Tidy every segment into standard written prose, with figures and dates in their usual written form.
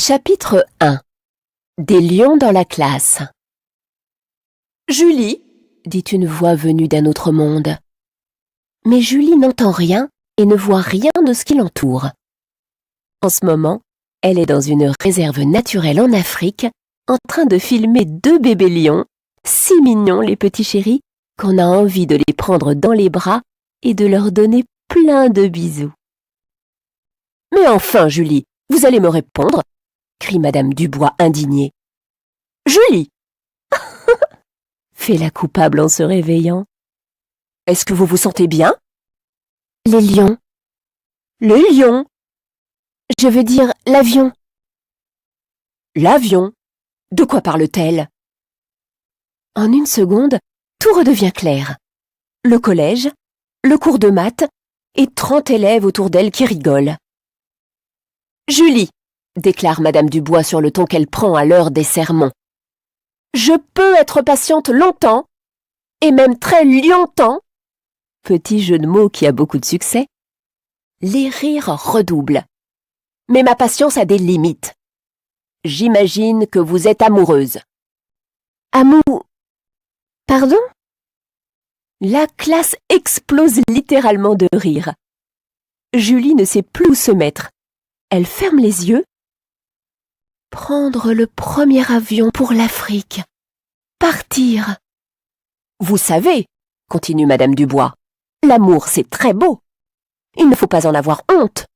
Chapitre 1. Des lions dans la classe. Julie, dit une voix venue d'un autre monde. Mais Julie n'entend rien et ne voit rien de ce qui l'entoure. En ce moment, elle est dans une réserve naturelle en Afrique, en train de filmer 2 bébés lions, si mignons les petits chéris, qu'on a envie de les prendre dans les bras et de leur donner plein de bisous. « Mais enfin, Julie, vous allez me répondre !» crie Madame Dubois indignée. « Julie !» fait la coupable en se réveillant. « Est-ce que vous vous sentez bien ?»« Les lions. »« Les lions !»« Je veux dire l'avion. »« L'avion ? De quoi parle-t-elle ?» En une seconde, tout redevient clair. Le collège, le cours de maths et 30 élèves autour d'elle qui rigolent. « Julie !» déclare Madame Dubois sur le ton qu'elle prend à l'heure des sermons. « Je peux être patiente longtemps, et même très longtemps. » Petit jeu de mots qui a beaucoup de succès. Les rires redoublent. Mais ma patience a des limites. J'imagine que vous êtes amoureuse. Pardon ? La classe explose littéralement de rire. Julie ne sait plus où se mettre. Elle ferme les yeux. Prendre le premier avion pour l'Afrique. Partir. Vous savez, continue Madame Dubois, l'amour c'est très beau. Il ne faut pas en avoir honte.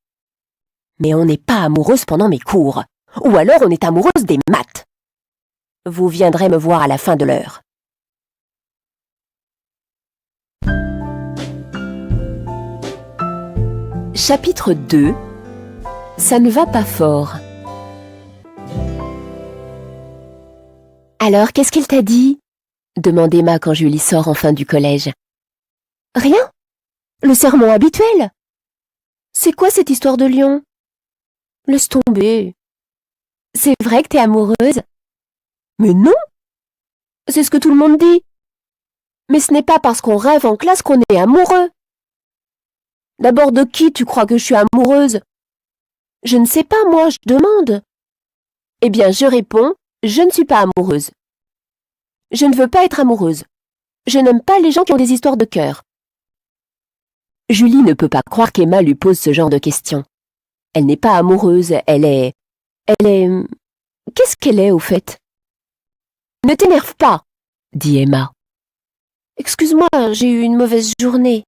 Mais on n'est pas amoureuse pendant mes cours. Ou alors on est amoureuse des maths. Vous viendrez me voir à la fin de l'heure. Chapitre 2. Ça ne va pas fort. Alors, qu'est-ce qu'il t'a dit ? demande Emma quand Julie sort enfin du collège. Rien. Le sermon habituel. C'est quoi cette histoire de lion ? Laisse tomber. C'est vrai que t'es amoureuse ? Mais non ! C'est ce que tout le monde dit. Mais ce n'est pas parce qu'on rêve en classe qu'on est amoureux. D'abord, de qui tu crois que je suis amoureuse ? Je ne sais pas, moi, je demande. Eh bien, je réponds, je ne suis pas amoureuse. Je ne veux pas être amoureuse. Je n'aime pas les gens qui ont des histoires de cœur. Julie ne peut pas croire qu'Emma lui pose ce genre de questions. Elle n'est pas amoureuse, elle est... Qu'est-ce qu'elle est, au fait ? Ne t'énerve pas, dit Emma. Excuse-moi, j'ai eu une mauvaise journée.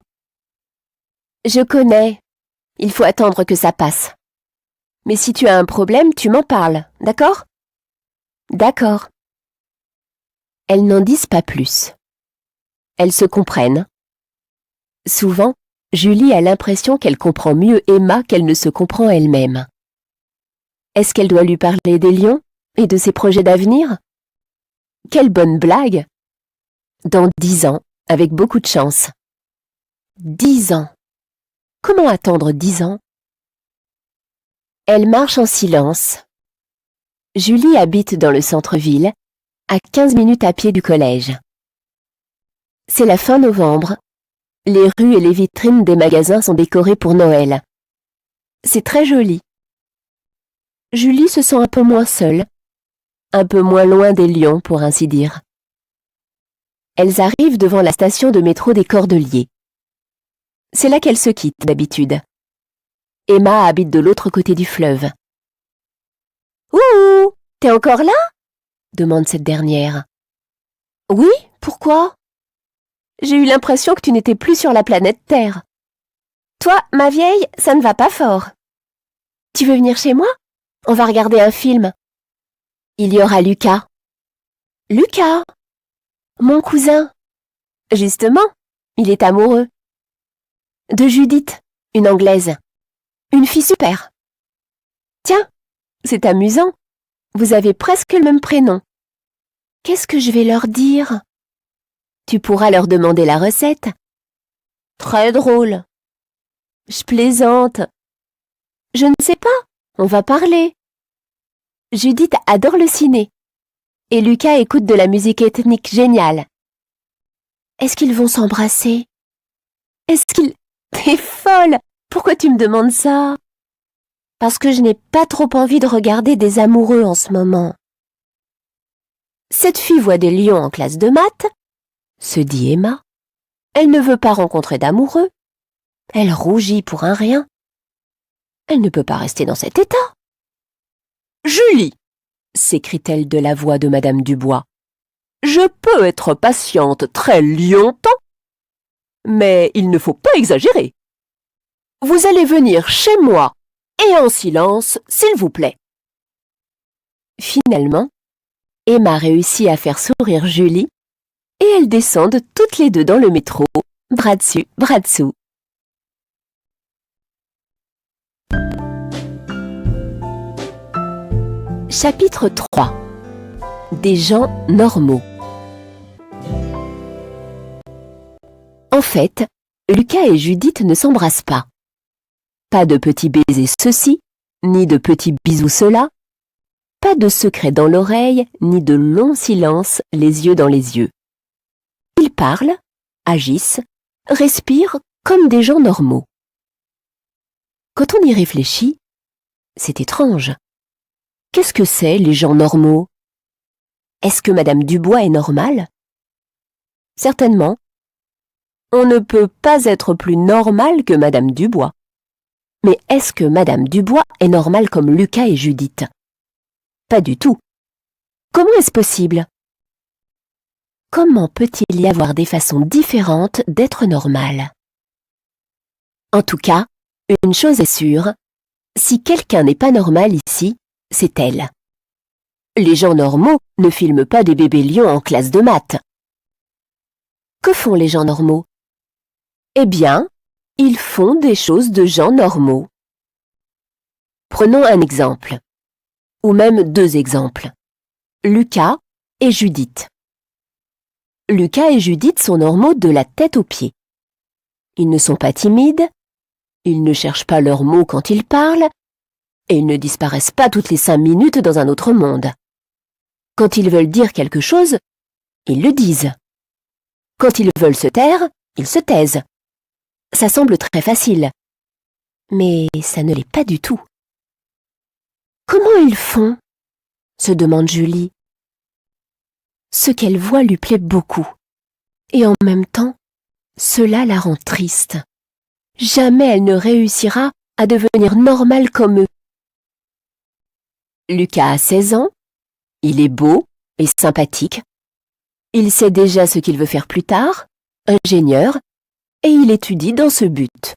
Je connais. Il faut attendre que ça passe. Mais si tu as un problème, tu m'en parles, d'accord ? D'accord. Elles n'en disent pas plus. Elles se comprennent. Souvent, Julie a l'impression qu'elle comprend mieux Emma qu'elle ne se comprend elle-même. Est-ce qu'elle doit lui parler des lions et de ses projets d'avenir ? Quelle bonne blague ! Dans 10 ans, avec beaucoup de chance. 10 ans. Comment attendre 10 ans ? Elle marche en silence. Julie habite dans le centre-ville, à 15 minutes à pied du collège. C'est la fin novembre. Les rues et les vitrines des magasins sont décorées pour Noël. C'est très joli. Julie se sent un peu moins seule, un peu moins loin des lions, pour ainsi dire. Elles arrivent devant la station de métro des Cordeliers. C'est là qu'elles se quittent d'habitude. Emma habite de l'autre côté du fleuve. « Ouh, t'es encore là ?» demande cette dernière. « Oui, pourquoi ? J'ai eu l'impression que tu n'étais plus sur la planète Terre. Toi, ma vieille, ça ne va pas fort. Tu veux venir chez moi ? On va regarder un film. Il y aura Lucas. »« Lucas ? Mon cousin. Justement, il est amoureux. De Judith, une Anglaise. Une fille super. Tiens, c'est amusant. Vous avez presque le même prénom. Qu'est-ce que je vais leur dire ? Tu pourras leur demander la recette. Très drôle. Je plaisante. Je ne sais pas, on va parler. Judith adore le ciné. Et Lucas écoute de la musique ethnique géniale. Est-ce qu'ils vont parce que je n'ai pas trop envie de regarder des amoureux en ce moment. Cette fille voit des lions en classe de maths, se dit Emma. Elle ne veut pas rencontrer d'amoureux. Elle rougit pour un rien. Elle ne peut pas rester dans cet état. Julie, s'écrie-t-elle de la voix de Madame Dubois, je peux être patiente très longtemps, mais il ne faut pas exagérer. Vous allez venir chez moi et en silence, s'il vous plaît. Finalement, Emma réussit à faire sourire Julie et elles descendent toutes les deux dans le métro, bras dessus, bras dessous. Chapitre 3. Des gens normaux. En fait, Lucas et Judith ne s'embrassent pas. Pas de petits baisers ceci, ni de petits bisous cela. Pas de secrets dans l'oreille, ni de longs silences les yeux dans les yeux. Ils parlent, agissent, respirent comme des gens normaux. Quand on y réfléchit, c'est étrange. Qu'est-ce que c'est, les gens normaux? Est-ce que Madame Dubois est normale? Certainement. On ne peut pas être plus normal que Madame Dubois. Mais est-ce que Madame Dubois est normale comme Lucas et Judith? Pas du tout. Comment est-ce possible? Comment peut-il y avoir des façons différentes d'être normal? En tout cas, une chose est sûre, si quelqu'un n'est pas normal ici, c'est elle. Les gens normaux ne filment pas des bébés lions en classe de maths. Que font les gens normaux? Eh bien, ils font des choses de gens normaux. Prenons un exemple, ou même deux exemples. Lucas et Judith. Lucas et Judith sont normaux de la tête aux pieds. Ils ne sont pas timides, ils ne cherchent pas leurs mots quand ils parlent, et ils ne disparaissent pas toutes les 5 minutes dans un autre monde. Quand ils veulent dire quelque chose, ils le disent. Quand ils veulent se taire, ils se taisent. Ça semble très facile, mais ça ne l'est pas du tout. Comment ils font? Se demande Julie. Ce qu'elle voit lui plaît beaucoup, et en même temps, cela la rend triste. Jamais elle ne réussira à devenir normale comme eux. Lucas a 16 ans, il est beau et sympathique. Il sait déjà ce qu'il veut faire plus tard, ingénieur, et il étudie dans ce but.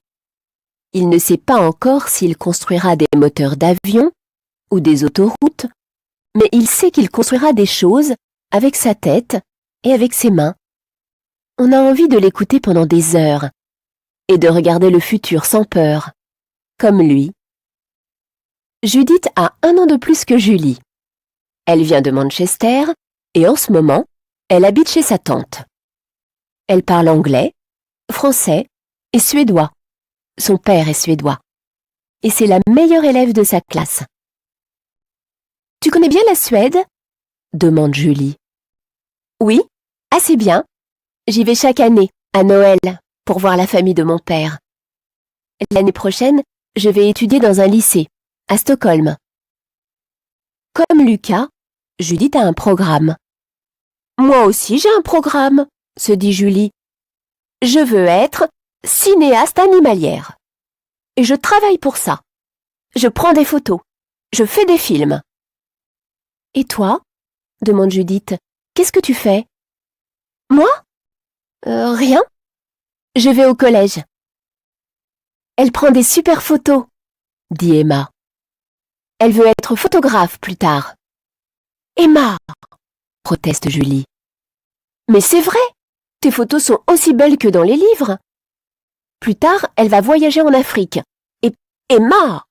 Il ne sait pas encore s'il construira des moteurs d'avion ou des autoroutes, mais il sait qu'il construira des choses avec sa tête et avec ses mains. On a envie de l'écouter pendant des heures et de regarder le futur sans peur, comme lui. Judith a 1 an de plus que Julie. Elle vient de Manchester et en ce moment, elle habite chez sa tante. Elle parle anglais, français et suédois. Son père est suédois. Et c'est la meilleure élève de sa classe. « Tu connais bien la Suède ?» demande Julie. « Oui, assez bien. J'y vais chaque année, à Noël, pour voir la famille de mon père. L'année prochaine, je vais étudier dans un lycée, à Stockholm. » Comme Lucas, Judith a un programme. « Moi aussi j'ai un programme, » se dit Julie. « Je veux être cinéaste animalière. Et je travaille pour ça. Je prends des photos. Je fais des films. » « Et toi ?» demande Judith. « Qu'est-ce que tu fais ?»« Moi ? Rien. Je vais au collège. » « Elle prend des super photos, » dit Emma. « Elle veut être photographe plus tard. »« Emma !» proteste Julie. « Mais c'est vrai, tes photos sont aussi belles que dans les livres. Plus tard, elle va voyager en Afrique. Et Emma !»«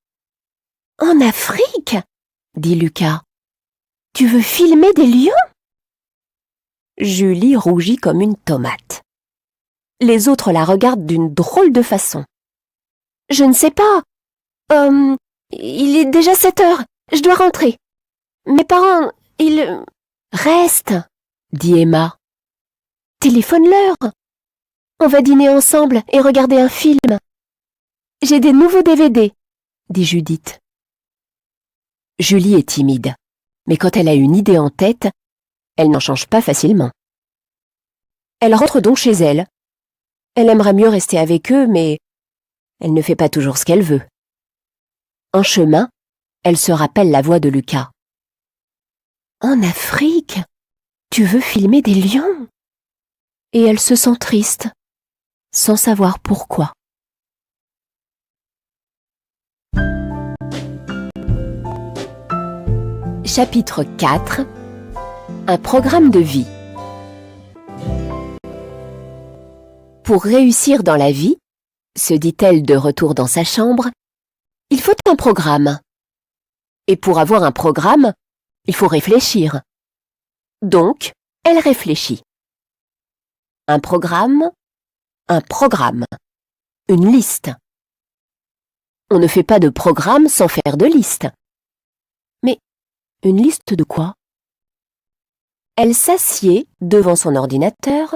En Afrique ?» dit Lucas. « Tu veux filmer des lions ?» Julie rougit comme une tomate. Les autres la regardent d'une drôle de façon. « Je ne sais pas. Il est déjà 7 heures. Je dois rentrer. Mes parents, ils... »« Reste, » dit Emma. « Téléphone-leur. On va dîner ensemble et regarder un film. »« J'ai des nouveaux DVD, » dit Judith. Julie est timide, mais quand elle a une idée en tête, elle n'en change pas facilement. Elle rentre donc chez elle. Elle aimerait mieux rester avec eux, mais elle ne fait pas toujours ce qu'elle veut. En chemin, elle se rappelle la voix de Lucas. « En Afrique, tu veux filmer des lions ?» Et elle se sent triste, sans savoir pourquoi. Chapitre 4. Un programme de vie. Pour réussir dans la vie, se dit-elle de retour dans sa chambre, il faut un programme. Et pour avoir un programme, il faut réfléchir. Donc, elle réfléchit. Un programme, une liste. On ne fait pas de programme sans faire de liste. Mais une liste de quoi? Elle s'assied devant son ordinateur,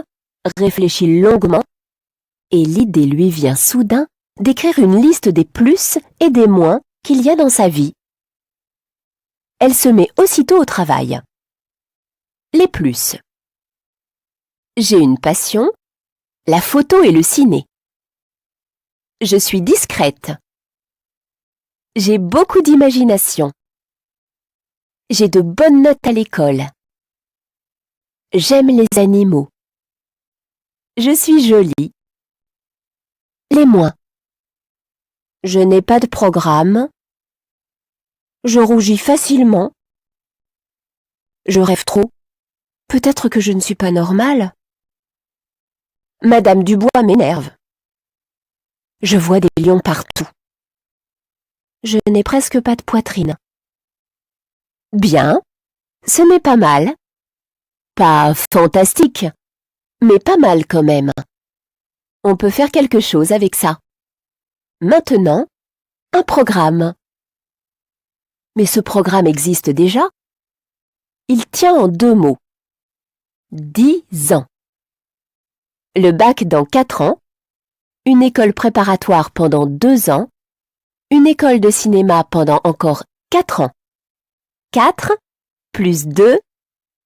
réfléchit longuement, et l'idée lui vient soudain d'écrire une liste des plus et des moins qu'il y a dans sa vie. Elle se met aussitôt au travail. Les plus. J'ai une passion, la photo et le ciné. Je suis discrète. J'ai beaucoup d'imagination. J'ai de bonnes notes à l'école. J'aime les animaux. Je suis jolie. Les moins. Je n'ai pas de programme. Je rougis facilement. Je rêve trop. Peut-être que je ne suis pas normale. Madame Dubois m'énerve. Je vois des lions partout. Je n'ai presque pas de poitrine. Bien, ce n'est pas mal. Pas fantastique, mais pas mal quand même. On peut faire quelque chose avec ça. Maintenant, un programme. Mais ce programme existe déjà. Il tient en 2 mots. 10 ans. Le bac dans 4 ans. Une école préparatoire pendant 2 ans. Une école de cinéma pendant encore 4 ans. 4 plus 2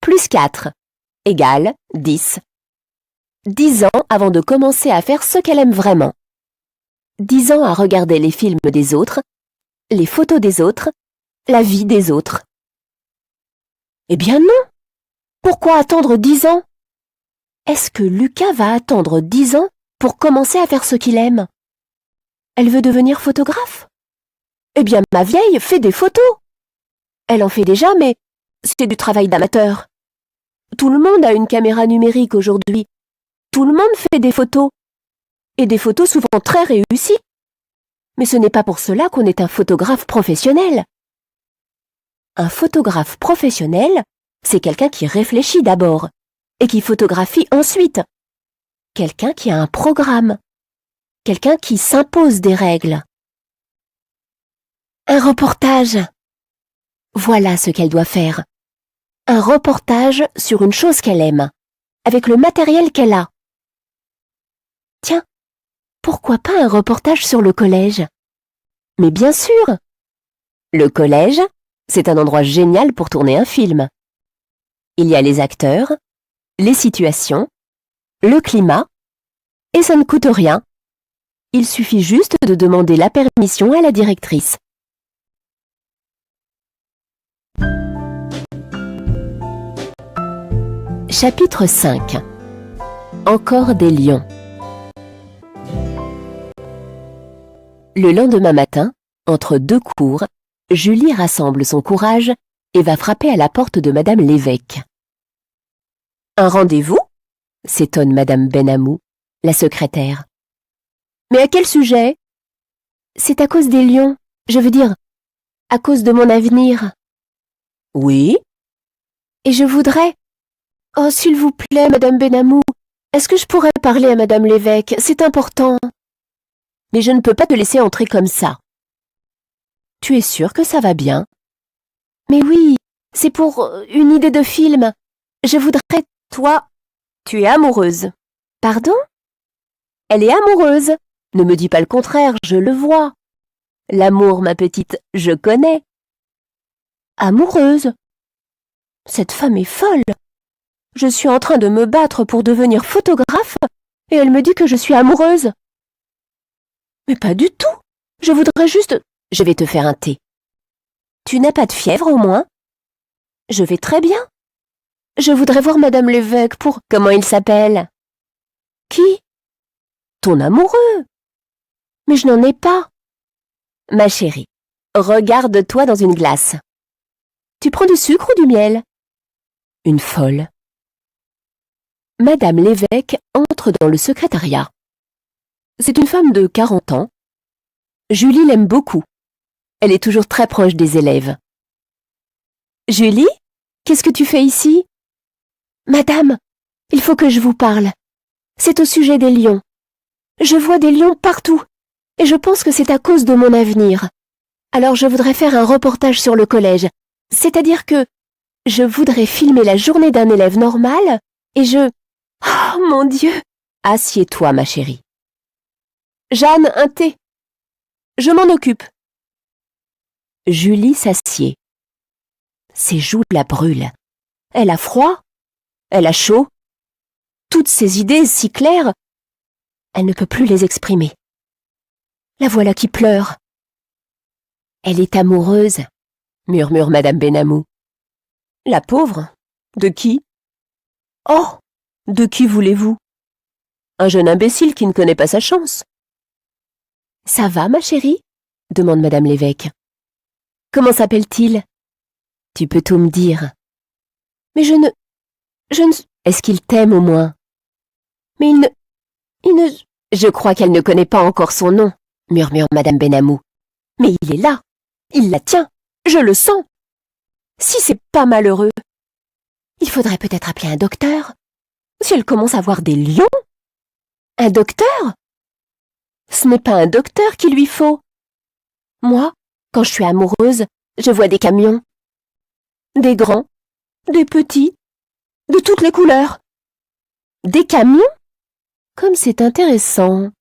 plus 4 égale 10. 10 ans avant de commencer à faire ce qu'elle aime vraiment. 10 ans à regarder les films des autres, les photos des autres, la vie des autres. Eh bien non! Pourquoi attendre 10 ans? Est-ce que Lucas va attendre 10 ans pour commencer à faire ce qu'il aime? Elle veut devenir photographe? Eh bien ma vieille fait des photos! Elle en fait déjà, mais c'est du travail d'amateur. Tout le monde a une caméra numérique aujourd'hui. Tout le monde fait des photos. Et des photos souvent très réussies. Mais ce n'est pas pour cela qu'on est un photographe professionnel. Un photographe professionnel, c'est quelqu'un qui réfléchit d'abord et qui photographie ensuite. Quelqu'un qui a un programme. Quelqu'un qui s'impose des règles. Un reportage. Voilà ce qu'elle doit faire. Un reportage sur une chose qu'elle aime, avec le matériel qu'elle a. Tiens, pourquoi pas un reportage sur le collège? Mais bien sûr! Le collège, c'est un endroit génial pour tourner un film. Il y a les acteurs, les situations, le climat, et ça ne coûte rien. Il suffit juste de demander la permission à la directrice. Chapitre 5. Encore des lions. Le lendemain matin, entre 2 cours, Julie rassemble son courage et va frapper à la porte de Madame l'évêque. « Un rendez-vous ?» s'étonne Madame Benamou, la secrétaire. « Mais à quel sujet ?»« C'est à cause des lions, je veux dire, à cause de mon avenir. »« Oui ?»« Et je voudrais... Oh, s'il vous plaît, Madame Benamou, est-ce que je pourrais parler à Madame l'évêque? C'est important. » « Mais je ne peux pas te laisser entrer comme ça. »« Tu es sûre que ça va bien? »« Mais oui, c'est pour une idée de film. Je voudrais... Toi, tu es amoureuse. »« Pardon ? » ?»« Elle est amoureuse. Ne me dis pas le contraire, je le vois. L'amour, ma petite, je connais. » Amoureuse. Cette femme est folle. Je suis en train de me battre pour devenir photographe et elle me dit que je suis amoureuse. Mais pas du tout. Je voudrais juste... Je vais te faire un thé. Tu n'as pas de fièvre au moins? Je vais très bien. Je voudrais voir Madame l'évêque pour... Comment il s'appelle? Qui? Ton amoureux. Mais je n'en ai pas. Ma chérie, regarde-toi dans une glace. Tu prends du sucre ou du miel? Une folle. Madame l'évêque entre dans le secrétariat. C'est une femme de 40 ans. Julie l'aime beaucoup. Elle est toujours très proche des élèves. Julie, qu'est-ce que tu fais ici? Madame, il faut que je vous parle. C'est au sujet des lions. Je vois des lions partout et je pense que c'est à cause de mon avenir. Alors je voudrais faire un reportage sur le collège. C'est-à-dire que je voudrais filmer la journée d'un élève normal et je... Oh mon Dieu! Assieds-toi, ma chérie. Jeanne, un thé. Je m'en occupe. Julie s'assied. Ses joues la brûlent. Elle a froid. Elle a chaud. Toutes ses idées si claires, elle ne peut plus les exprimer. La voilà qui pleure. Elle est amoureuse, murmure Madame Benamou. La pauvre? De qui? Oh, de qui voulez-vous? Un jeune imbécile qui ne connaît pas sa chance. Ça va, ma chérie? Demande Madame l'évêque. Comment s'appelle-t-il? Tu peux tout me dire. Mais je ne... Est-ce qu'il t'aime au moins? Mais il ne... Je crois qu'elle ne connaît pas encore son nom, murmure Madame Benamou. Mais il est là. Il la tient. Je le sens. Si c'est pas malheureux. Il faudrait peut-être appeler un docteur. Si elle commence à voir des lions. Un docteur? Ce n'est pas un docteur qu'il lui faut. Moi, quand je suis amoureuse, je vois des camions. Des grands, des petits, de toutes les couleurs. Des camions? Comme c'est intéressant.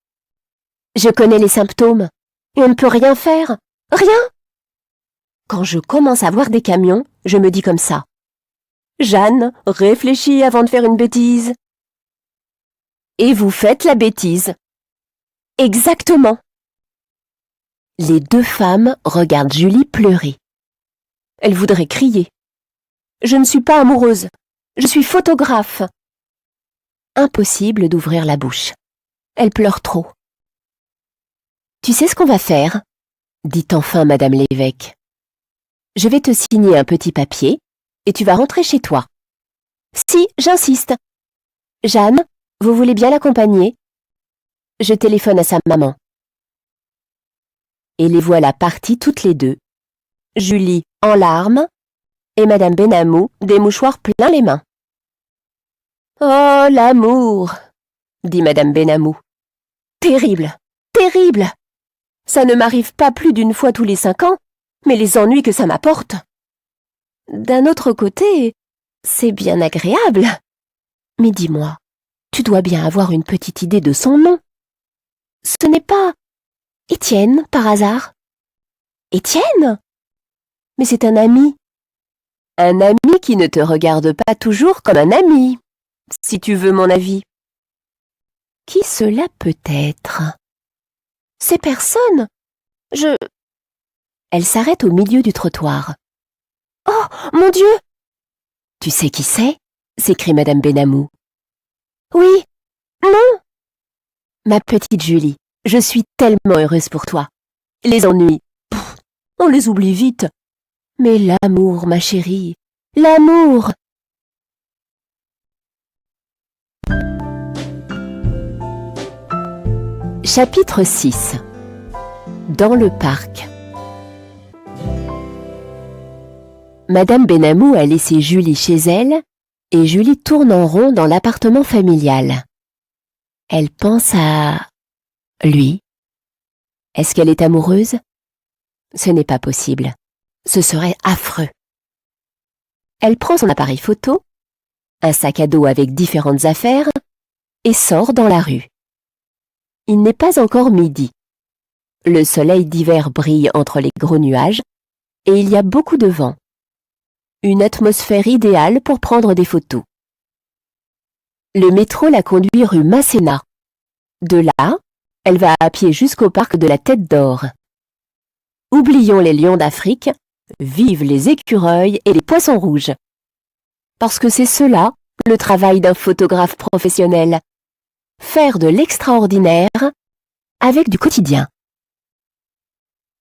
Je connais les symptômes et on ne peut rien faire. Rien. Quand je commence à voir des camions, je me dis comme ça. Jeanne, réfléchis avant de faire une bêtise. Et vous faites la bêtise. Exactement. Les deux femmes regardent Julie pleurer. Elle voudrait crier. Je ne suis pas amoureuse. Je suis photographe. Impossible d'ouvrir la bouche. Elle pleure trop. Tu sais ce qu'on va faire? Dit enfin Madame l'évêque. Je vais te signer un petit papier et tu vas rentrer chez toi. Si, j'insiste. Jeanne, vous voulez bien l'accompagner? Je téléphone à sa maman. Et les voilà parties toutes les deux. Julie en larmes et Madame Benamou des mouchoirs plein les mains. Oh, l'amour, dit Madame Benamou. Terrible, terrible. Ça ne m'arrive pas plus d'une fois tous les 5 ans, mais les ennuis que ça m'apporte. D'un autre côté, c'est bien agréable. Mais dis-moi, tu dois bien avoir une petite idée de son nom. Ce n'est pas Étienne, par hasard? Étienne? Mais c'est un ami. Un ami qui ne te regarde pas toujours comme un ami, si tu veux mon avis. Qui cela peut être? C'est personne. Elle s'arrête au milieu du trottoir. Oh, mon Dieu! Tu sais qui c'est? S'écrie Madame Benamou. Oui, non! Ma petite Julie, je suis tellement heureuse pour toi. Les ennuis, on les oublie vite. Mais l'amour, ma chérie, l'amour! Chapitre 6. Dans le parc. Madame Benamou a laissé Julie chez elle et Julie tourne en rond dans l'appartement familial. Elle pense à lui. Est-ce qu'elle est amoureuse? Ce n'est pas possible. Ce serait affreux. Elle prend son appareil photo, un sac à dos avec différentes affaires et sort dans la rue. Il n'est pas encore midi. Le soleil d'hiver brille entre les gros nuages et il y a beaucoup de vent. Une atmosphère idéale pour prendre des photos. Le métro la conduit rue Masséna. De là, elle va à pied jusqu'au parc de la Tête d'Or. Oublions les lions d'Afrique, vive les écureuils et les poissons rouges. Parce que c'est cela, le travail d'un photographe professionnel. Faire de l'extraordinaire avec du quotidien.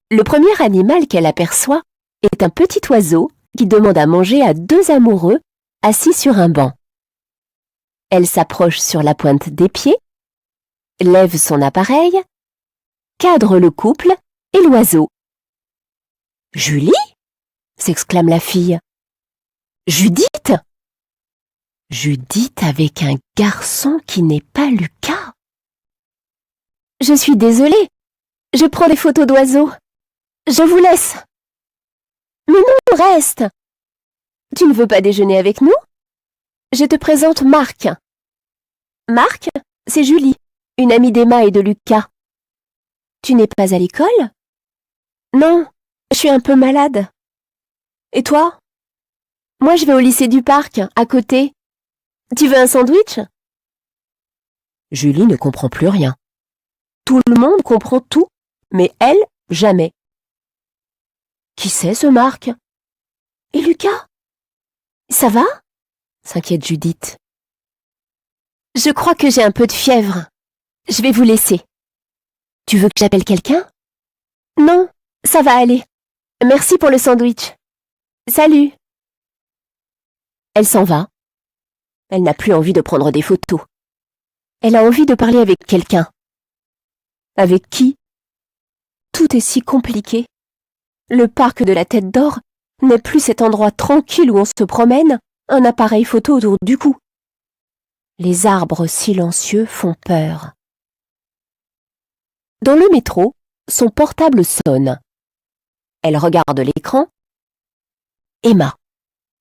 Le premier animal qu'elle aperçoit est un petit oiseau qui demande à manger à deux amoureux assis sur un banc. Elle s'approche sur la pointe des pieds, lève son appareil, cadre le couple et l'oiseau. « Julie ?» s'exclame la fille. « Judith ?» Judith avec un garçon qui n'est pas Lucas. « Je suis désolée, je prends des photos d'oiseaux. Je vous laisse. »« Mais non, reste. Tu ne veux pas déjeuner avec nous ? Je te présente Marc. » Marc, c'est Julie, une amie d'Emma et de Lucas. « Tu n'es pas à l'école ? » « Non, je suis un peu malade. »« Et toi ? » ?»« Moi, je vais au lycée du parc, à côté. Tu veux un sandwich ? » Julie ne comprend plus rien. Tout le monde comprend tout, mais elle, jamais. Qui c'est ce Marc ? Et Lucas ? Ça va ? S'inquiète Judith. Je crois que j'ai un peu de fièvre. Je vais vous laisser. Tu veux que j'appelle quelqu'un ? Non, ça va aller. Merci pour le sandwich. Salut. Elle s'en va. Elle n'a plus envie de prendre des photos. Elle a envie de parler avec quelqu'un. Avec qui ? Tout est si compliqué. Le parc de la Tête d'Or n'est plus cet endroit tranquille où on se promène, un appareil photo autour du cou. Les arbres silencieux font peur. Dans le métro, son portable sonne. Elle regarde l'écran. Emma.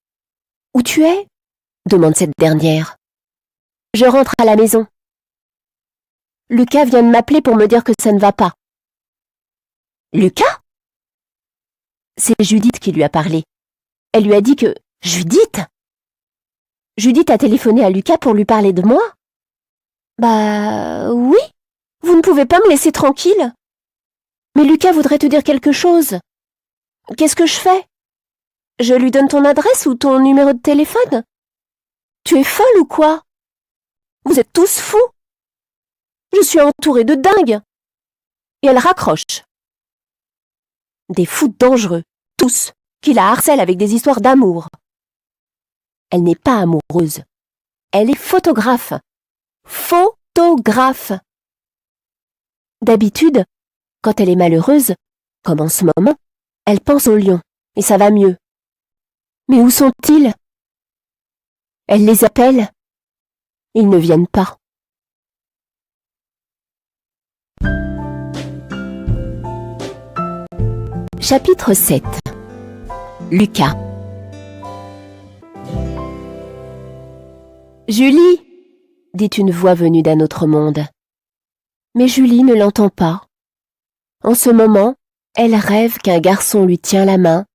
« Où tu es ? » demande cette dernière. « Je rentre à la maison. Lucas vient de m'appeler pour me dire que ça ne va pas. »« Lucas ? » C'est Judith qui lui a parlé. Elle lui a dit que... Judith ? Judith a téléphoné à Lucas pour lui parler de moi ? Bah oui, vous ne pouvez pas me laisser tranquille. Mais Lucas voudrait te dire quelque chose. Qu'est-ce que je fais ? Je lui donne ton adresse ou ton numéro de téléphone ? Tu es folle ou quoi ? Vous êtes tous fous. Je suis entourée de dingues. Et elle raccroche. Des fous dangereux, tous, qui la harcèlent avec des histoires d'amour. Elle n'est pas amoureuse. Elle est photographe. Photographe. D'habitude, quand elle est malheureuse, comme en ce moment, elle pense aux lions, et ça va mieux. Mais où sont-ils ? Elle les appelle. Ils ne viennent pas. Chapitre 7. Lucas. Julie, dit une voix venue d'un autre monde. Mais Julie ne l'entend pas. En ce moment, elle rêve qu'un garçon lui tient la main,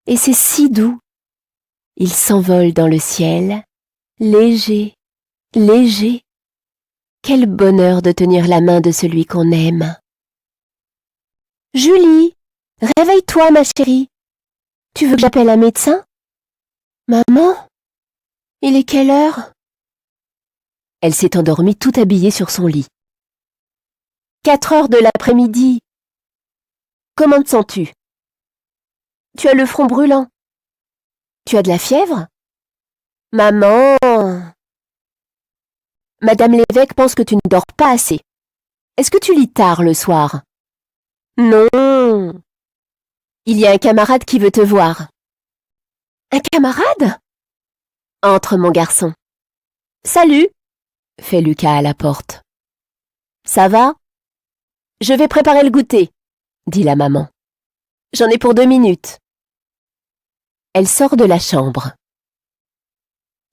et c'est si doux. Il s'envole dans le ciel, léger, léger. Quel bonheur de tenir la main de celui qu'on aime. Julie, réveille-toi, ma chérie. Tu veux que j'appelle un médecin ? Maman, il est quelle heure ? Elle s'est endormie tout habillée sur son lit. 4 heures de l'après-midi. Comment te sens-tu ? Tu as le front brûlant. Tu as de la fièvre ? Maman ! Madame l'évêque pense que tu ne dors pas assez. Est-ce que tu lis tard le soir ? Non. Il y a un camarade qui veut te voir. Un camarade ? Entre, mon garçon. Salut, fait Lucas à la porte. Ça va ? Je vais préparer le goûter, dit la maman. J'en ai pour 2 minutes. Elle sort de la chambre.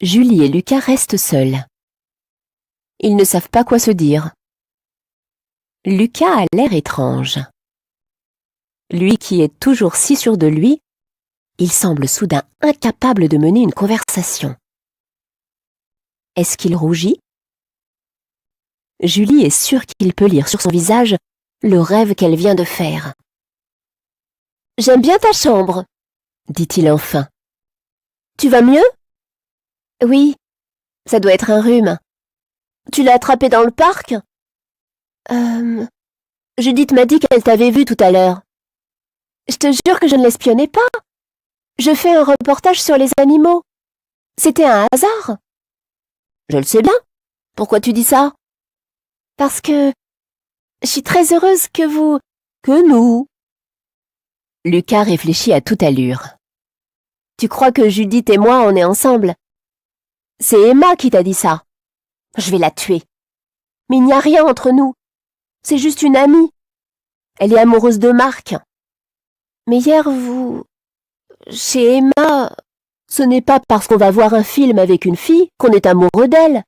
Julie et Lucas restent seuls. Ils ne savent pas quoi se dire. Lucas a l'air étrange. Lui qui est toujours si sûr de lui Il semble soudain incapable de mener une conversation. Est-ce qu'il rougit? Julie est sûre qu'il peut lire sur son visage le rêve qu'elle vient de faire. « J'aime bien ta chambre, » dit-il enfin. « Tu vas mieux? »« Oui, ça doit être un rhume. Tu l'as attrapé dans le parc? » Judith m'a dit qu'elle t'avait vu tout à l'heure. Je te jure que je ne l'espionnais pas. Je fais un reportage sur les animaux. C'était un hasard. Je le sais bien. Pourquoi tu dis ça? Parce que je suis très heureuse que nous. Lucas réfléchit à toute allure. Tu crois que Judith et moi, on est ensemble? C'est Emma qui t'a dit ça. Je vais la tuer. Mais il n'y a rien entre nous. C'est juste une amie. Elle est amoureuse de Marc. Mais hier, chez Emma, ce n'est pas parce qu'on va voir un film avec une fille qu'on est amoureux d'elle.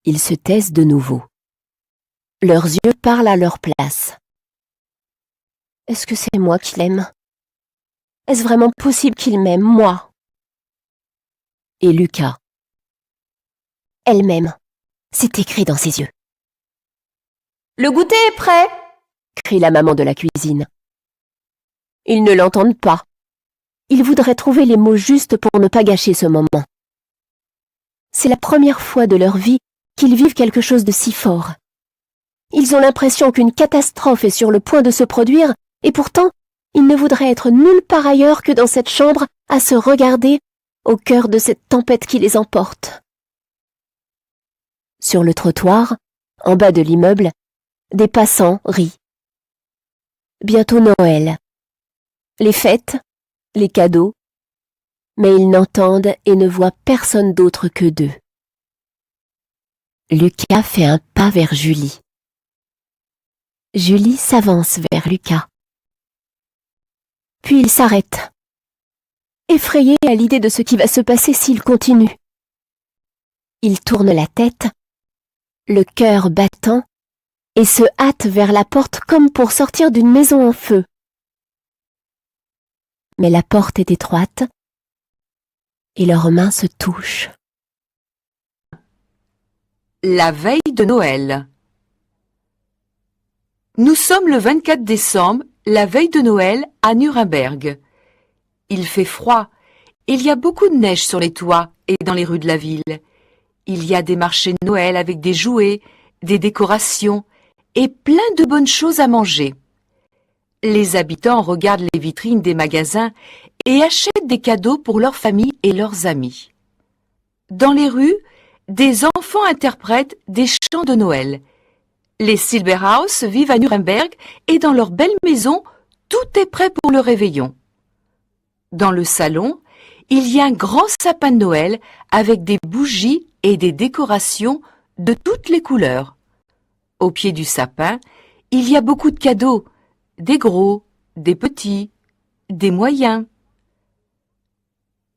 Ils se taisent de nouveau. Leurs yeux parlent à leur place. Est-ce que c'est moi qui l'aime? Est-ce vraiment possible qu'il m'aime, moi? Et Lucas. Elle m'aime. C'est écrit dans ses yeux. Le goûter est prêt, crie la maman de la cuisine. Ils ne l'entendent pas. Ils voudraient trouver les mots justes pour ne pas gâcher ce moment. C'est la première fois de leur vie qu'ils vivent quelque chose de si fort. Ils ont l'impression qu'une catastrophe est sur le point de se produire, et pourtant, ils ne voudraient être nulle part ailleurs que dans cette chambre à se regarder au cœur de cette tempête qui les emporte. Sur le trottoir, en bas de l'immeuble, des passants rient. Bientôt Noël. Les fêtes, les cadeaux, mais ils n'entendent et ne voient personne d'autre que d'eux. Lucas fait un pas vers Julie. Julie s'avance vers Lucas. Puis il s'arrête, effrayé à l'idée de ce qui va se passer s'il continue. Il tourne la tête, le cœur battant, et se hâte vers la porte comme pour sortir d'une maison en feu. Mais la porte est étroite, et leurs mains se touchent. La veille de Noël. Nous sommes le 24 décembre, la veille de Noël à Nuremberg. Il fait froid, il y a beaucoup de neige sur les toits et dans les rues de la ville. Il y a des marchés de Noël avec des jouets, des décorations et plein de bonnes choses à manger. Les habitants regardent les vitrines des magasins et achètent des cadeaux pour leur famille et leurs amis. Dans les rues, des enfants interprètent des chants de Noël. Les Silberhaus vivent à Nuremberg et dans leur belle maison, tout est prêt pour le réveillon. Dans le salon, il y a un grand sapin de Noël avec des bougies et des décorations de toutes les couleurs. Au pied du sapin, il y a beaucoup de cadeaux, des gros, des petits, des moyens.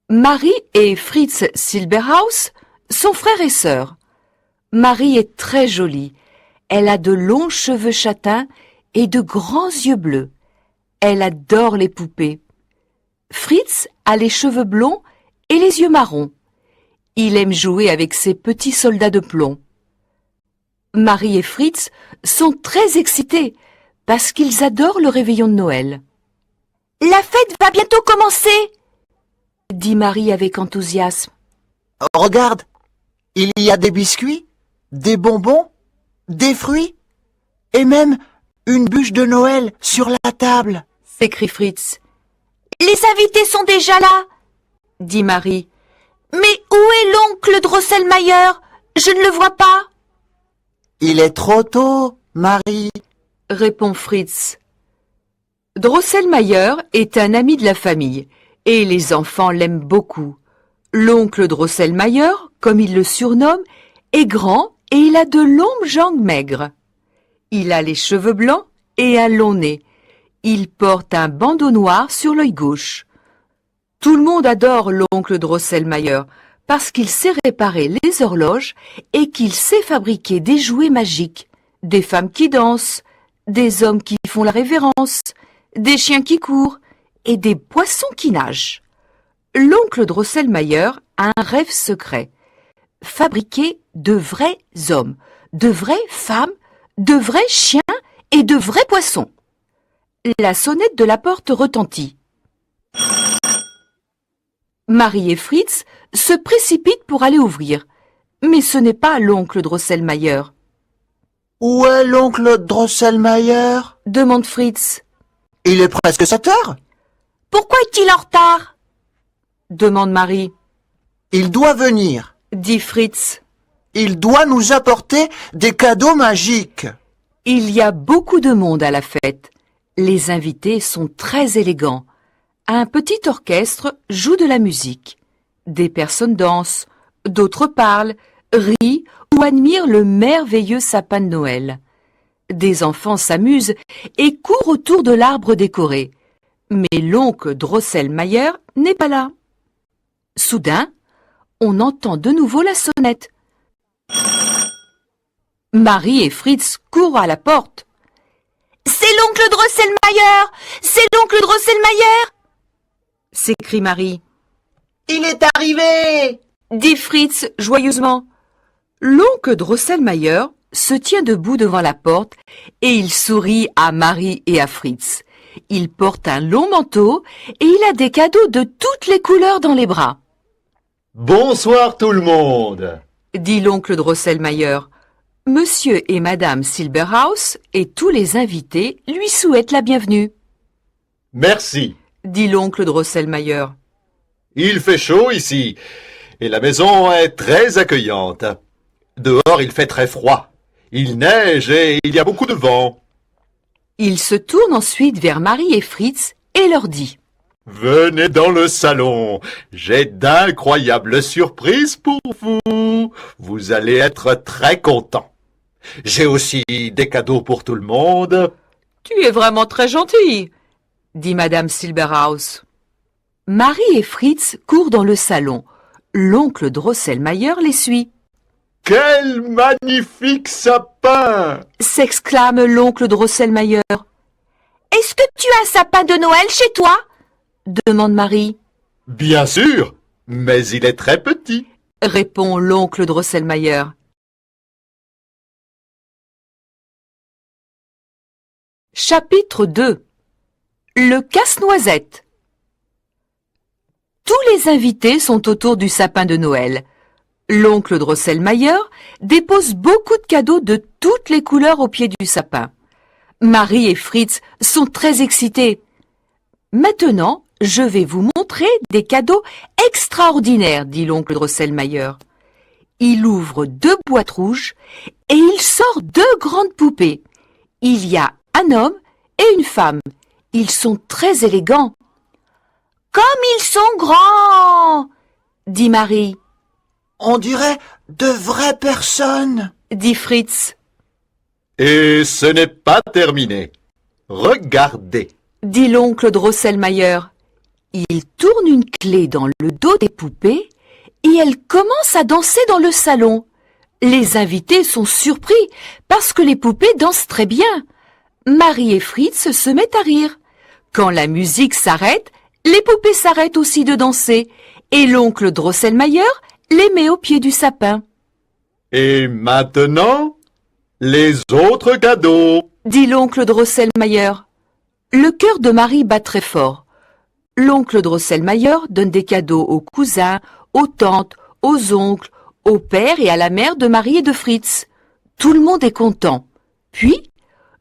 Marie et Fritz Silberhaus sont frères et sœurs. Marie est très jolie. Elle a de longs cheveux châtains et de grands yeux bleus. Elle adore les poupées. Fritz a les cheveux blonds et les yeux marrons. Il aime jouer avec ses petits soldats de plomb. Marie et Fritz sont très excités parce qu'ils adorent le réveillon de Noël. « La fête va bientôt commencer !» dit Marie avec enthousiasme. « Regarde, il y a des biscuits, des bonbons, des fruits et même une bûche de Noël sur la table !» s'écrie Fritz. « Les invités sont déjà là !» dit Marie. « Mais où est l'oncle Drosselmayer? Je ne le vois pas !»« Il est trop tôt, Marie !» répond Fritz. Drosselmayer est un ami de la famille et les enfants l'aiment beaucoup. L'oncle Drosselmayer, comme il le surnomme, est grand et il a de longues jambes maigres. Il a les cheveux blancs et un long nez. Il porte un bandeau noir sur l'œil gauche. Tout le monde adore l'oncle Drosselmayer parce qu'il sait réparer les horloges et qu'il sait fabriquer des jouets magiques, des femmes qui dansent, des hommes qui font la révérence, des chiens qui courent et des poissons qui nagent. L'oncle Drosselmayer a un rêve secret. Fabriquer de vrais hommes, de vraies femmes, de vrais chiens et de vrais poissons. La sonnette de la porte retentit. Marie et Fritz se précipitent pour aller ouvrir. Mais ce n'est pas l'oncle Drosselmayer. « Où est l'oncle Drosselmayer ?» demande Fritz. « Il est presque 7 heures. »« Pourquoi est-il en retard ?» demande Marie. « Il doit venir, » dit Fritz. « Il doit nous apporter des cadeaux magiques. » Il y a beaucoup de monde à la fête. Les invités sont très élégants. Un petit orchestre joue de la musique. Des personnes dansent, d'autres parlent, rient ou admirent le merveilleux sapin de Noël. Des enfants s'amusent et courent autour de l'arbre décoré. Mais l'oncle Drosselmayer n'est pas là. Soudain, on entend de nouveau la sonnette. Marie et Fritz courent à la porte. « C'est l'oncle Drosselmayer! C'est l'oncle Drosselmayer !» s'écrie Marie. « Il est arrivé !» dit Fritz joyeusement. L'oncle Drosselmayer se tient debout devant la porte et il sourit à Marie et à Fritz. Il porte un long manteau et il a des cadeaux de toutes les couleurs dans les bras. « Bonsoir tout le monde !» dit l'oncle Drosselmayer. Monsieur et Madame Silberhaus et tous les invités lui souhaitent la bienvenue. « Merci !» dit l'oncle Drosselmayer. « Il fait chaud ici et la maison est très accueillante. Dehors il fait très froid. Il neige et il y a beaucoup de vent. » Il se tourne ensuite vers Marie et Fritz et leur dit. « Venez dans le salon, j'ai d'incroyables surprises pour vous. Vous allez être très contents. J'ai aussi des cadeaux pour tout le monde. »« Tu es vraiment très gentil, » dit Madame Silberhaus. Marie et Fritz courent dans le salon. L'oncle Drosselmayer les suit. « Quel magnifique sapin !» s'exclame l'oncle Drosselmayer. « Est-ce que tu as un sapin de Noël chez toi ?» demande Marie. « Bien sûr, mais il est très petit. » répond l'oncle Drosselmayer. Chapitre 2. Le casse-noisette. Tous les invités sont autour du sapin de Noël. L'oncle Drosselmayer dépose beaucoup de cadeaux de toutes les couleurs au pied du sapin. Marie et Fritz sont très excités. Maintenant, je vais vous montrer des cadeaux extraordinaires, dit l'oncle Drosselmayer. Il ouvre 2 boîtes rouges et il sort 2 grandes poupées. Il y a un homme et une femme. Ils sont très élégants. « Comme ils sont grands !» dit Marie. « On dirait de vraies personnes !» dit Fritz. « Et ce n'est pas terminé. Regardez !» dit l'oncle Drosselmayer. Il tourne une clé dans le dos des poupées et elles commencent à danser dans le salon. Les invités sont surpris parce que les poupées dansent très bien. Marie et Fritz se mettent à rire. Quand la musique s'arrête, les poupées s'arrêtent aussi de danser et l'oncle Drosselmayer les met au pied du sapin. « Et maintenant, les autres cadeaux !» dit l'oncle Drosselmayer. Le cœur de Marie bat très fort. L'oncle Drosselmayer donne des cadeaux aux cousins, aux tantes, aux oncles, au père et à la mère de Marie et de Fritz. Tout le monde est content. Puis,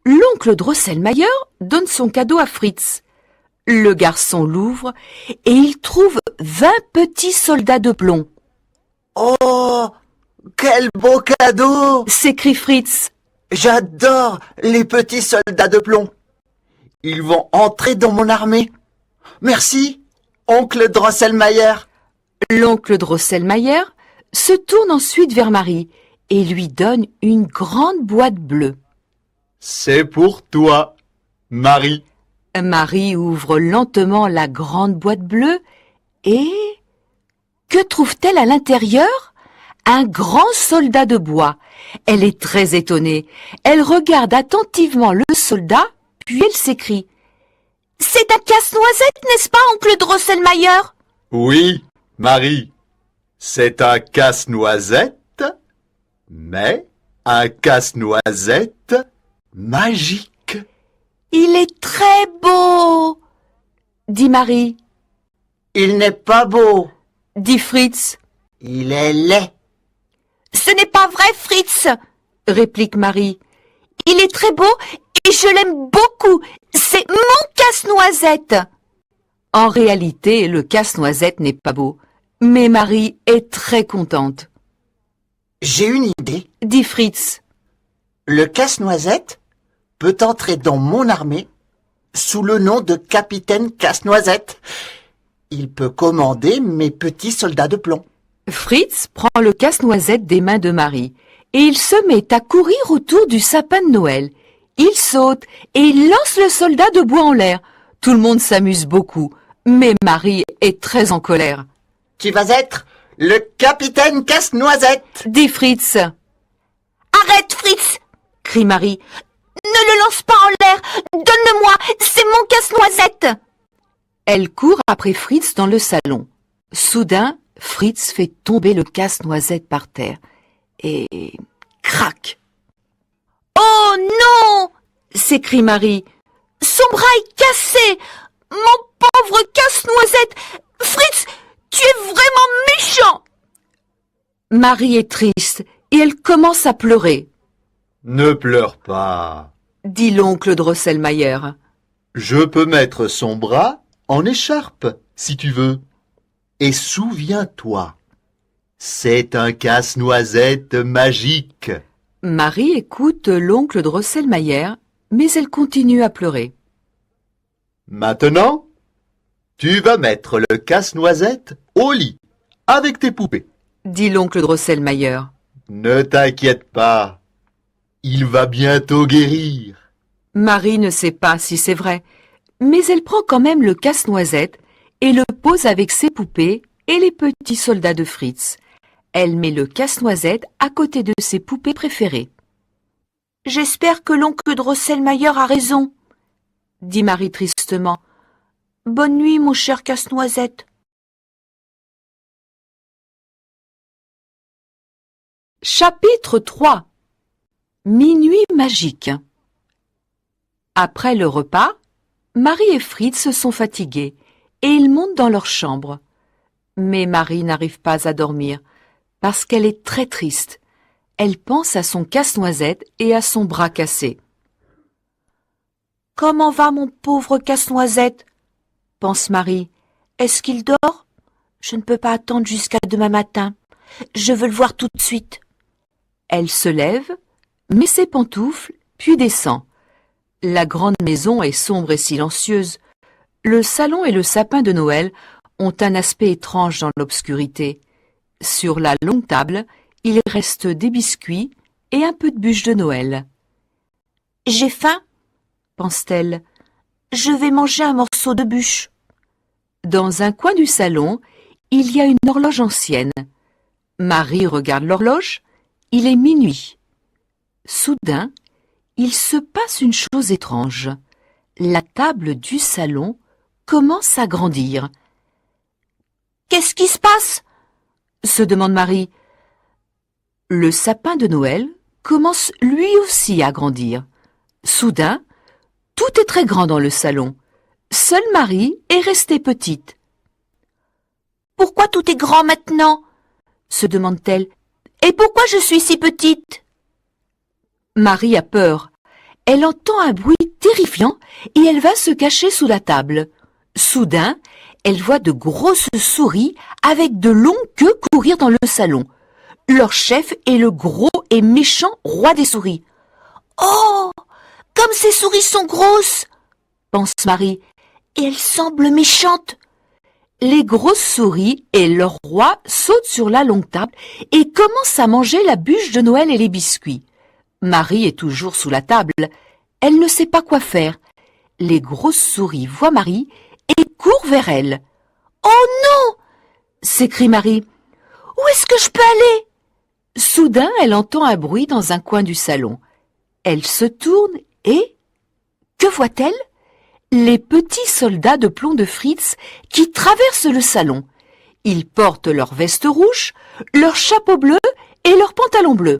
l'oncle Drosselmayer donne son cadeau à Fritz. Le garçon l'ouvre et il trouve 20 petits soldats de plomb. « Oh, quel beau cadeau !» s'écrie Fritz. « J'adore les petits soldats de plomb. Ils vont entrer dans mon armée. Merci, oncle Drosselmayer. » L'oncle Drosselmayer se tourne ensuite vers Marie et lui donne une grande boîte bleue. « C'est pour toi, Marie. » Marie ouvre lentement la grande boîte bleue et... que trouve-t-elle à l'intérieur? Un grand soldat de bois. Elle est très étonnée. Elle regarde attentivement le soldat, puis elle s'écrie. C'est un casse-noisette, n'est-ce pas, oncle Drosselmayer? Oui, Marie, c'est un casse-noisette, mais un casse-noisette magique. Il est très beau, dit Marie. Il n'est pas beau. dit Fritz. Il est laid. Ce n'est pas vrai, Fritz, réplique Marie. Il est très beau et je l'aime beaucoup. C'est mon casse-noisette. En réalité, le casse-noisette n'est pas beau, mais Marie est très contente, J'ai une idée. dit Fritz. Le casse-noisette peut entrer dans mon armée sous le nom de capitaine Casse-Noisette. Il peut commander mes petits soldats de plomb. Fritz prend le casse-noisette des mains de Marie et il se met à courir autour du sapin de Noël. Il saute et il lance le soldat de bois en l'air. Tout le monde s'amuse beaucoup, mais Marie est très en colère, Tu vas être le capitaine Casse-Noisette. dit Fritz. Arrête, Fritz, Crie Marie. ne le lance pas en l'air. Donne-le-moi, c'est mon casse-noisette. Elle court après Fritz dans le salon. Soudain, Fritz fait tomber le casse-noisette par terre. Et crac! Oh non, S'écrie Marie. son bras est cassé. Mon pauvre casse-noisette. Fritz, tu es vraiment méchant. Marie est triste et elle commence à pleurer, Ne pleure pas. dit l'oncle Drosselmayer. Je peux mettre son bras en écharpe, si tu veux. Et souviens-toi, c'est un casse-noisette magique. Marie écoute l'oncle Drosselmayer, mais elle continue à pleurer. Maintenant, tu vas mettre le casse-noisette au lit, avec tes poupées. Dit l'oncle Drosselmayer. Ne t'inquiète pas, il va bientôt guérir. Marie ne sait pas si c'est vrai, mais elle prend quand même le casse-noisette et le pose avec ses poupées et les petits soldats de Fritz. Elle met le casse-noisette à côté de ses poupées préférées. J'espère que l'oncle Drosselmayer a raison, Dit Marie tristement. Bonne nuit, mon cher casse-noisette. Chapitre 3. Minuit magique. Après le repas, Marie et Fritz sont fatigués et ils montent dans leur chambre. Mais Marie n'arrive pas à dormir parce qu'elle est très triste. Elle pense à son casse-noisette et à son bras cassé. Comment va mon pauvre casse-noisette? Pense Marie. Est-ce qu'il dort? Je ne peux pas attendre jusqu'à demain matin. Je veux le voir tout de suite. Elle se lève, met ses pantoufles, puis descend. La grande maison est sombre et silencieuse. Le salon et le sapin de Noël ont un aspect étrange dans l'obscurité. Sur la longue table, il reste des biscuits et un peu de bûches de Noël. J'ai faim, pense-t-elle. Je vais manger un morceau de bûche. Dans un coin du salon, il y a une horloge ancienne. Marie regarde l'horloge. Il est minuit. Soudain, il se passe une chose étrange. La table du salon commence à grandir. Qu'est-ce qui se passe? Se demande Marie. Le sapin de Noël commence lui aussi à grandir. Soudain, tout est très grand dans le salon. Seule Marie est restée petite. Pourquoi tout est grand maintenant? Se demande-t-elle. Et pourquoi je suis si petite? Marie a peur. Elle entend un bruit terrifiant et elle va se cacher sous la table. Soudain, elle voit de grosses souris avec de longues queues courir dans le salon. Leur chef est le gros et méchant roi des souris. Oh, comme ces souris sont grosses, Pense Marie. et elles semblent méchantes. Les grosses souris et leur roi sautent sur la longue table et commencent à manger la bûche de Noël et les biscuits. Marie est toujours sous la table. Elle ne sait pas quoi faire. Les grosses souris voient Marie et courent vers elle. Oh non! S'écrie Marie. Où est-ce que je peux aller? Soudain, elle entend un bruit dans un coin du salon. Elle se tourne et... que voit-elle? les petits soldats de plomb de Fritz qui traversent le salon. Ils portent leur veste rouge, leur chapeau bleu et leurs pantalons bleus.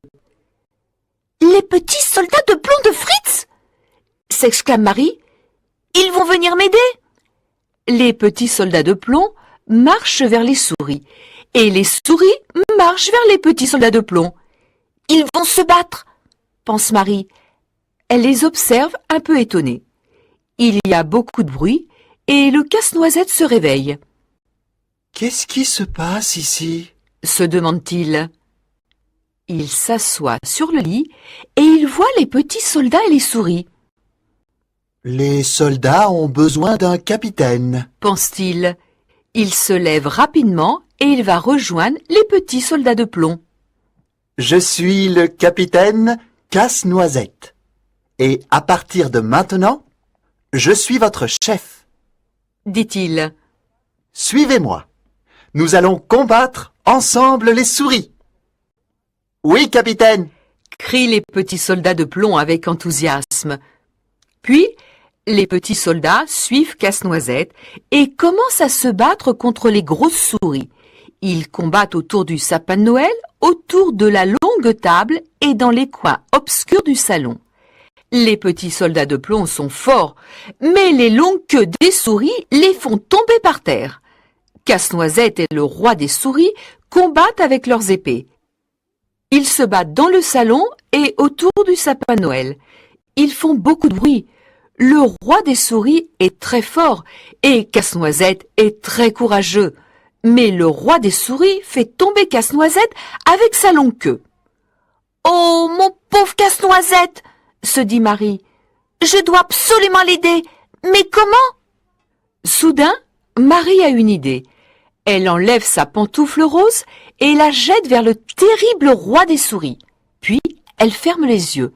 « Les petits soldats de plomb de Fritz !» s'exclame Marie. « Ils vont venir m'aider !» Les petits soldats de plomb marchent vers les souris et les souris marchent vers les petits soldats de plomb. « Ils vont se battre !» pense Marie. Elle les observe un peu étonnée. Il y a beaucoup de bruit et le casse-noisette se réveille. « Qu'est-ce qui se passe ici ?» se demande-t-il. Il s'assoit sur le lit et il voit les petits soldats et les souris. « Les soldats ont besoin d'un capitaine, » pense-t-il. Il se lève rapidement et il va rejoindre les petits soldats de plomb. « Je suis le capitaine Casse-Noisette. Et à partir de maintenant, je suis votre chef, » dit-il. « Suivez-moi. Nous allons combattre ensemble les souris. »« Oui, capitaine !» crient les petits soldats de plomb avec enthousiasme. Puis, les petits soldats suivent Casse-Noisette et commencent à se battre contre les grosses souris. Ils combattent autour du sapin de Noël, autour de la longue table et dans les coins obscurs du salon. Les petits soldats de plomb sont forts, mais les longues queues des souris les font tomber par terre. Casse-Noisette et le roi des souris combattent avec leurs épées. Ils se battent dans le salon et autour du sapin de Noël. Ils font beaucoup de bruit. Le roi des souris est très fort et Casse-Noisette est très courageux. Mais le roi des souris fait tomber Casse-Noisette avec sa longue queue. « Oh, mon pauvre Casse-Noisette !» se dit Marie. « Je dois absolument l'aider. Mais comment ?» Soudain, Marie a une idée. Elle enlève sa pantoufle rose et la jette vers le terrible roi des souris. Puis, elle ferme les yeux.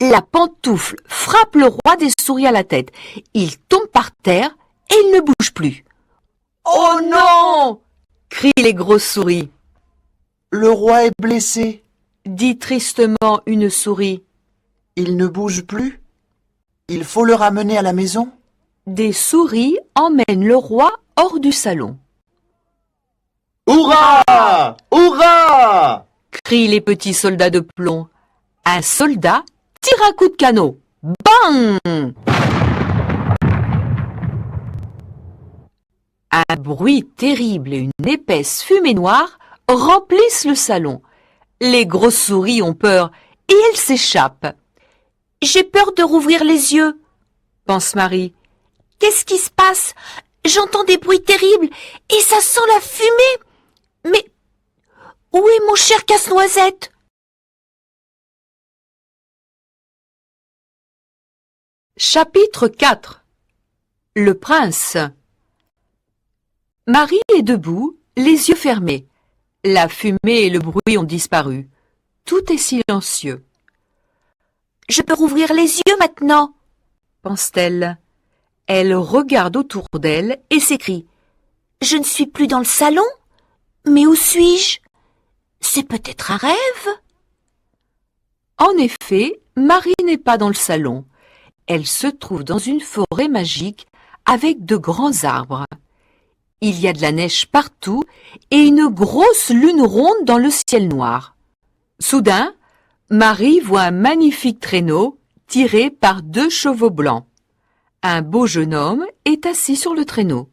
La pantoufle frappe le roi des souris à la tête. Il tombe par terre et il ne bouge plus. « Oh non !» crient les grosses souris. « Le roi est blessé, » dit tristement une souris. « Il ne bouge plus. Il faut le ramener à la maison. » Des souris emmènent le roi hors du salon. « Hurrah! Hurrah !» crient les petits soldats de plomb. Un soldat tire un coup de canot. Bang! Un bruit terrible et une épaisse fumée noire remplissent le salon. Les grosses souris ont peur et elles s'échappent. « J'ai peur de rouvrir les yeux, » pense Marie. « Qu'est-ce qui se passe? J'entends des bruits terribles et ça sent la fumée. Mais où est mon cher Casse-Noisette ?» Chapitre 4. Le prince. Marie est debout, les yeux fermés. La fumée et le bruit ont disparu. Tout est silencieux. « Je peux rouvrir les yeux maintenant, » pense-t-elle. Elle regarde autour d'elle et s'écrie. « Je ne suis plus dans le salon, mais où suis-je? C'est peut-être un rêve ?» En effet, Marie n'est pas dans le salon. Elle se trouve dans une forêt magique avec de grands arbres. Il y a de la neige partout et une grosse lune ronde dans le ciel noir. Soudain, Marie voit un magnifique traîneau tiré par 2 chevaux blancs. Un beau jeune homme est assis sur le traîneau.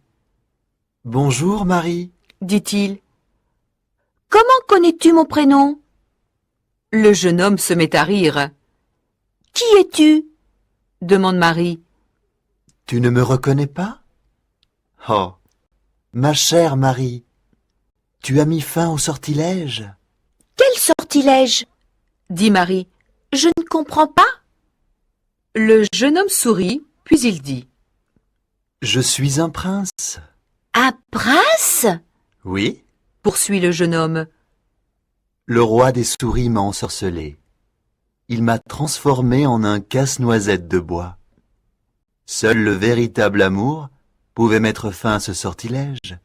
« Bonjour, Marie, » dit-il. « Comment connais-tu mon prénom ?» Le jeune homme se met à rire. « Qui es-tu » demande Marie. « Tu ne me reconnais pas ? Oh, ma chère Marie, tu as mis fin au sortilège. » « Quel sortilège ?» dit Marie. « Je ne comprends pas. » Le jeune homme sourit, puis il dit. « Je suis un prince. »« Un prince ?» ?»« Oui. » poursuit le jeune homme. « Le roi des souris m'a ensorcelé. Il m'a transformé en un casse-noisette de bois. Seul le véritable amour pouvait mettre fin à ce sortilège.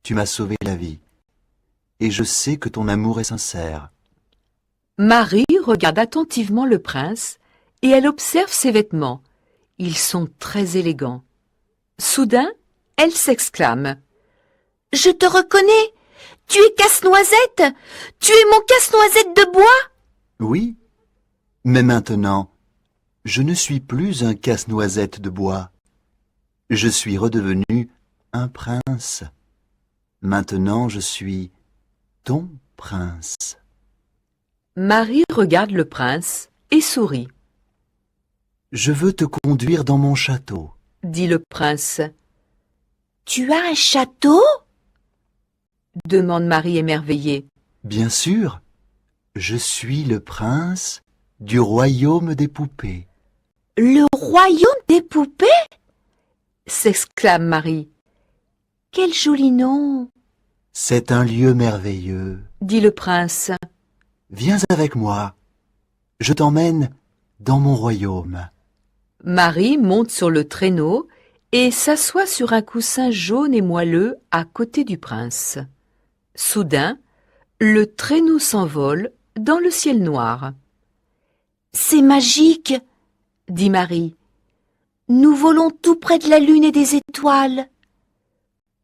Tu m'as sauvé la vie, et je sais que ton amour est sincère. » Marie regarde attentivement le prince et elle observe ses vêtements. Ils sont très élégants. Soudain, elle s'exclame. « Je te reconnais! Tu es Casse-Noisette! Tu es mon Casse-Noisette de bois! » Oui, mais maintenant, je ne suis plus un casse-noisette de bois. Je suis redevenu un prince. Maintenant, je suis ton prince. Marie regarde le prince et sourit. Je veux te conduire dans mon château. Dit le prince. « Tu as un château? » Demande Marie émerveillée. Bien sûr, je suis le prince du royaume des poupées. « Le royaume des poupées? » S'exclame Marie. « Quel joli nom! » C'est un lieu merveilleux. Dit le prince. Viens avec moi. Je t'emmène dans mon royaume. Marie monte sur le traîneau et s'assoit sur un coussin jaune et moelleux à côté du prince. Soudain, le traîneau s'envole dans le ciel noir. « C'est magique! » dit Marie. « Nous volons tout près de la lune et des étoiles. »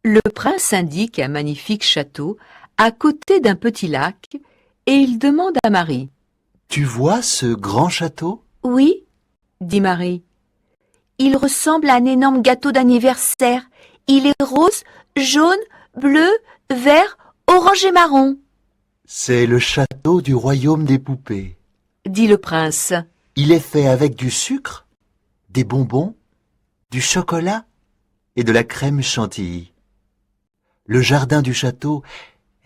Le prince indique un magnifique château à côté d'un petit lac et il demande à Marie. « Tu vois ce grand château? » « Oui, » dit Marie. « Il ressemble à un énorme gâteau d'anniversaire. Il est rose, jaune, bleu, vert, orange et marron. » C'est le château du royaume des poupées. Dit le prince. Il est fait avec du sucre, des bonbons, du chocolat et de la crème chantilly. Le jardin du château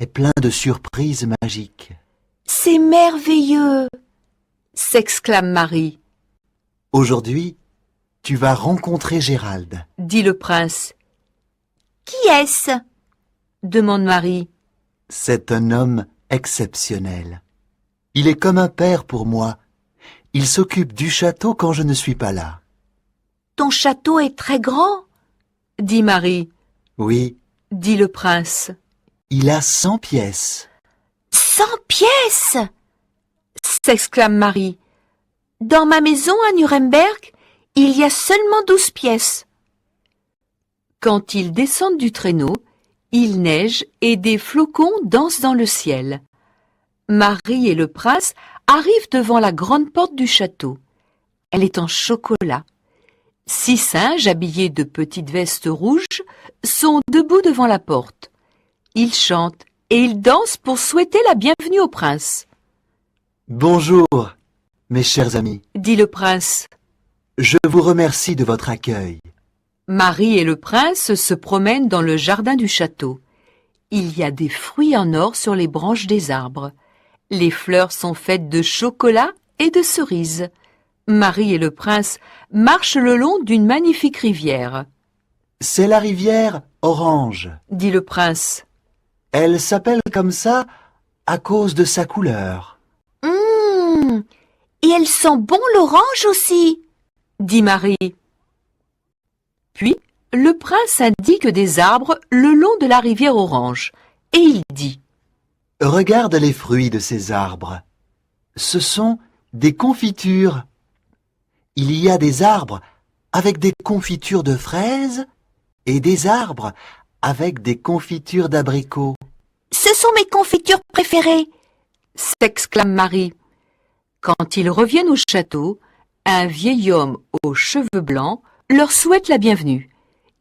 est plein de surprises magiques. « C'est merveilleux !» s'exclame Marie. Aujourd'hui, tu vas rencontrer Gérald. Dit le prince. « Qui est-ce » demande Marie. C'est un homme exceptionnel. Il est comme un père pour moi. Il s'occupe du château quand je ne suis pas là. « Ton château est très grand ?» Dit Marie. Oui, Dit le prince. il a 100 pièces. « 100 pièces !» S'exclame Marie. « Dans ma maison à Nuremberg, il y a seulement 12 pièces. » Quand ils descendent du traîneau, il neige et des flocons dansent dans le ciel. Marie et le prince arrivent devant la grande porte du château. Elle est en chocolat. 6 singes habillés de petites vestes rouges sont debout devant la porte. Ils chantent et ils dansent pour souhaiter la bienvenue au prince. Bonjour, mes chers amis. Dit le prince. Je vous remercie de votre accueil. Marie et le prince se promènent dans le jardin du château. Il y a des fruits en or sur les branches des arbres. Les fleurs sont faites de chocolat et de cerises. Marie et le prince marchent le long d'une magnifique rivière. C'est la rivière Orange. Dit le prince. Elle s'appelle comme ça à cause de sa couleur. Et elle sent bon l'orange aussi. Dit Marie. Puis, le prince indique des arbres le long de la rivière Orange, et il dit. Regarde les fruits de ces arbres. Ce sont des confitures. Il y a des arbres avec des confitures de fraises et des arbres avec des confitures d'abricots. Ce sont mes confitures préférées. S'exclame Marie. Quand ils reviennent au château, un vieil homme aux cheveux blancs leur souhaite la bienvenue.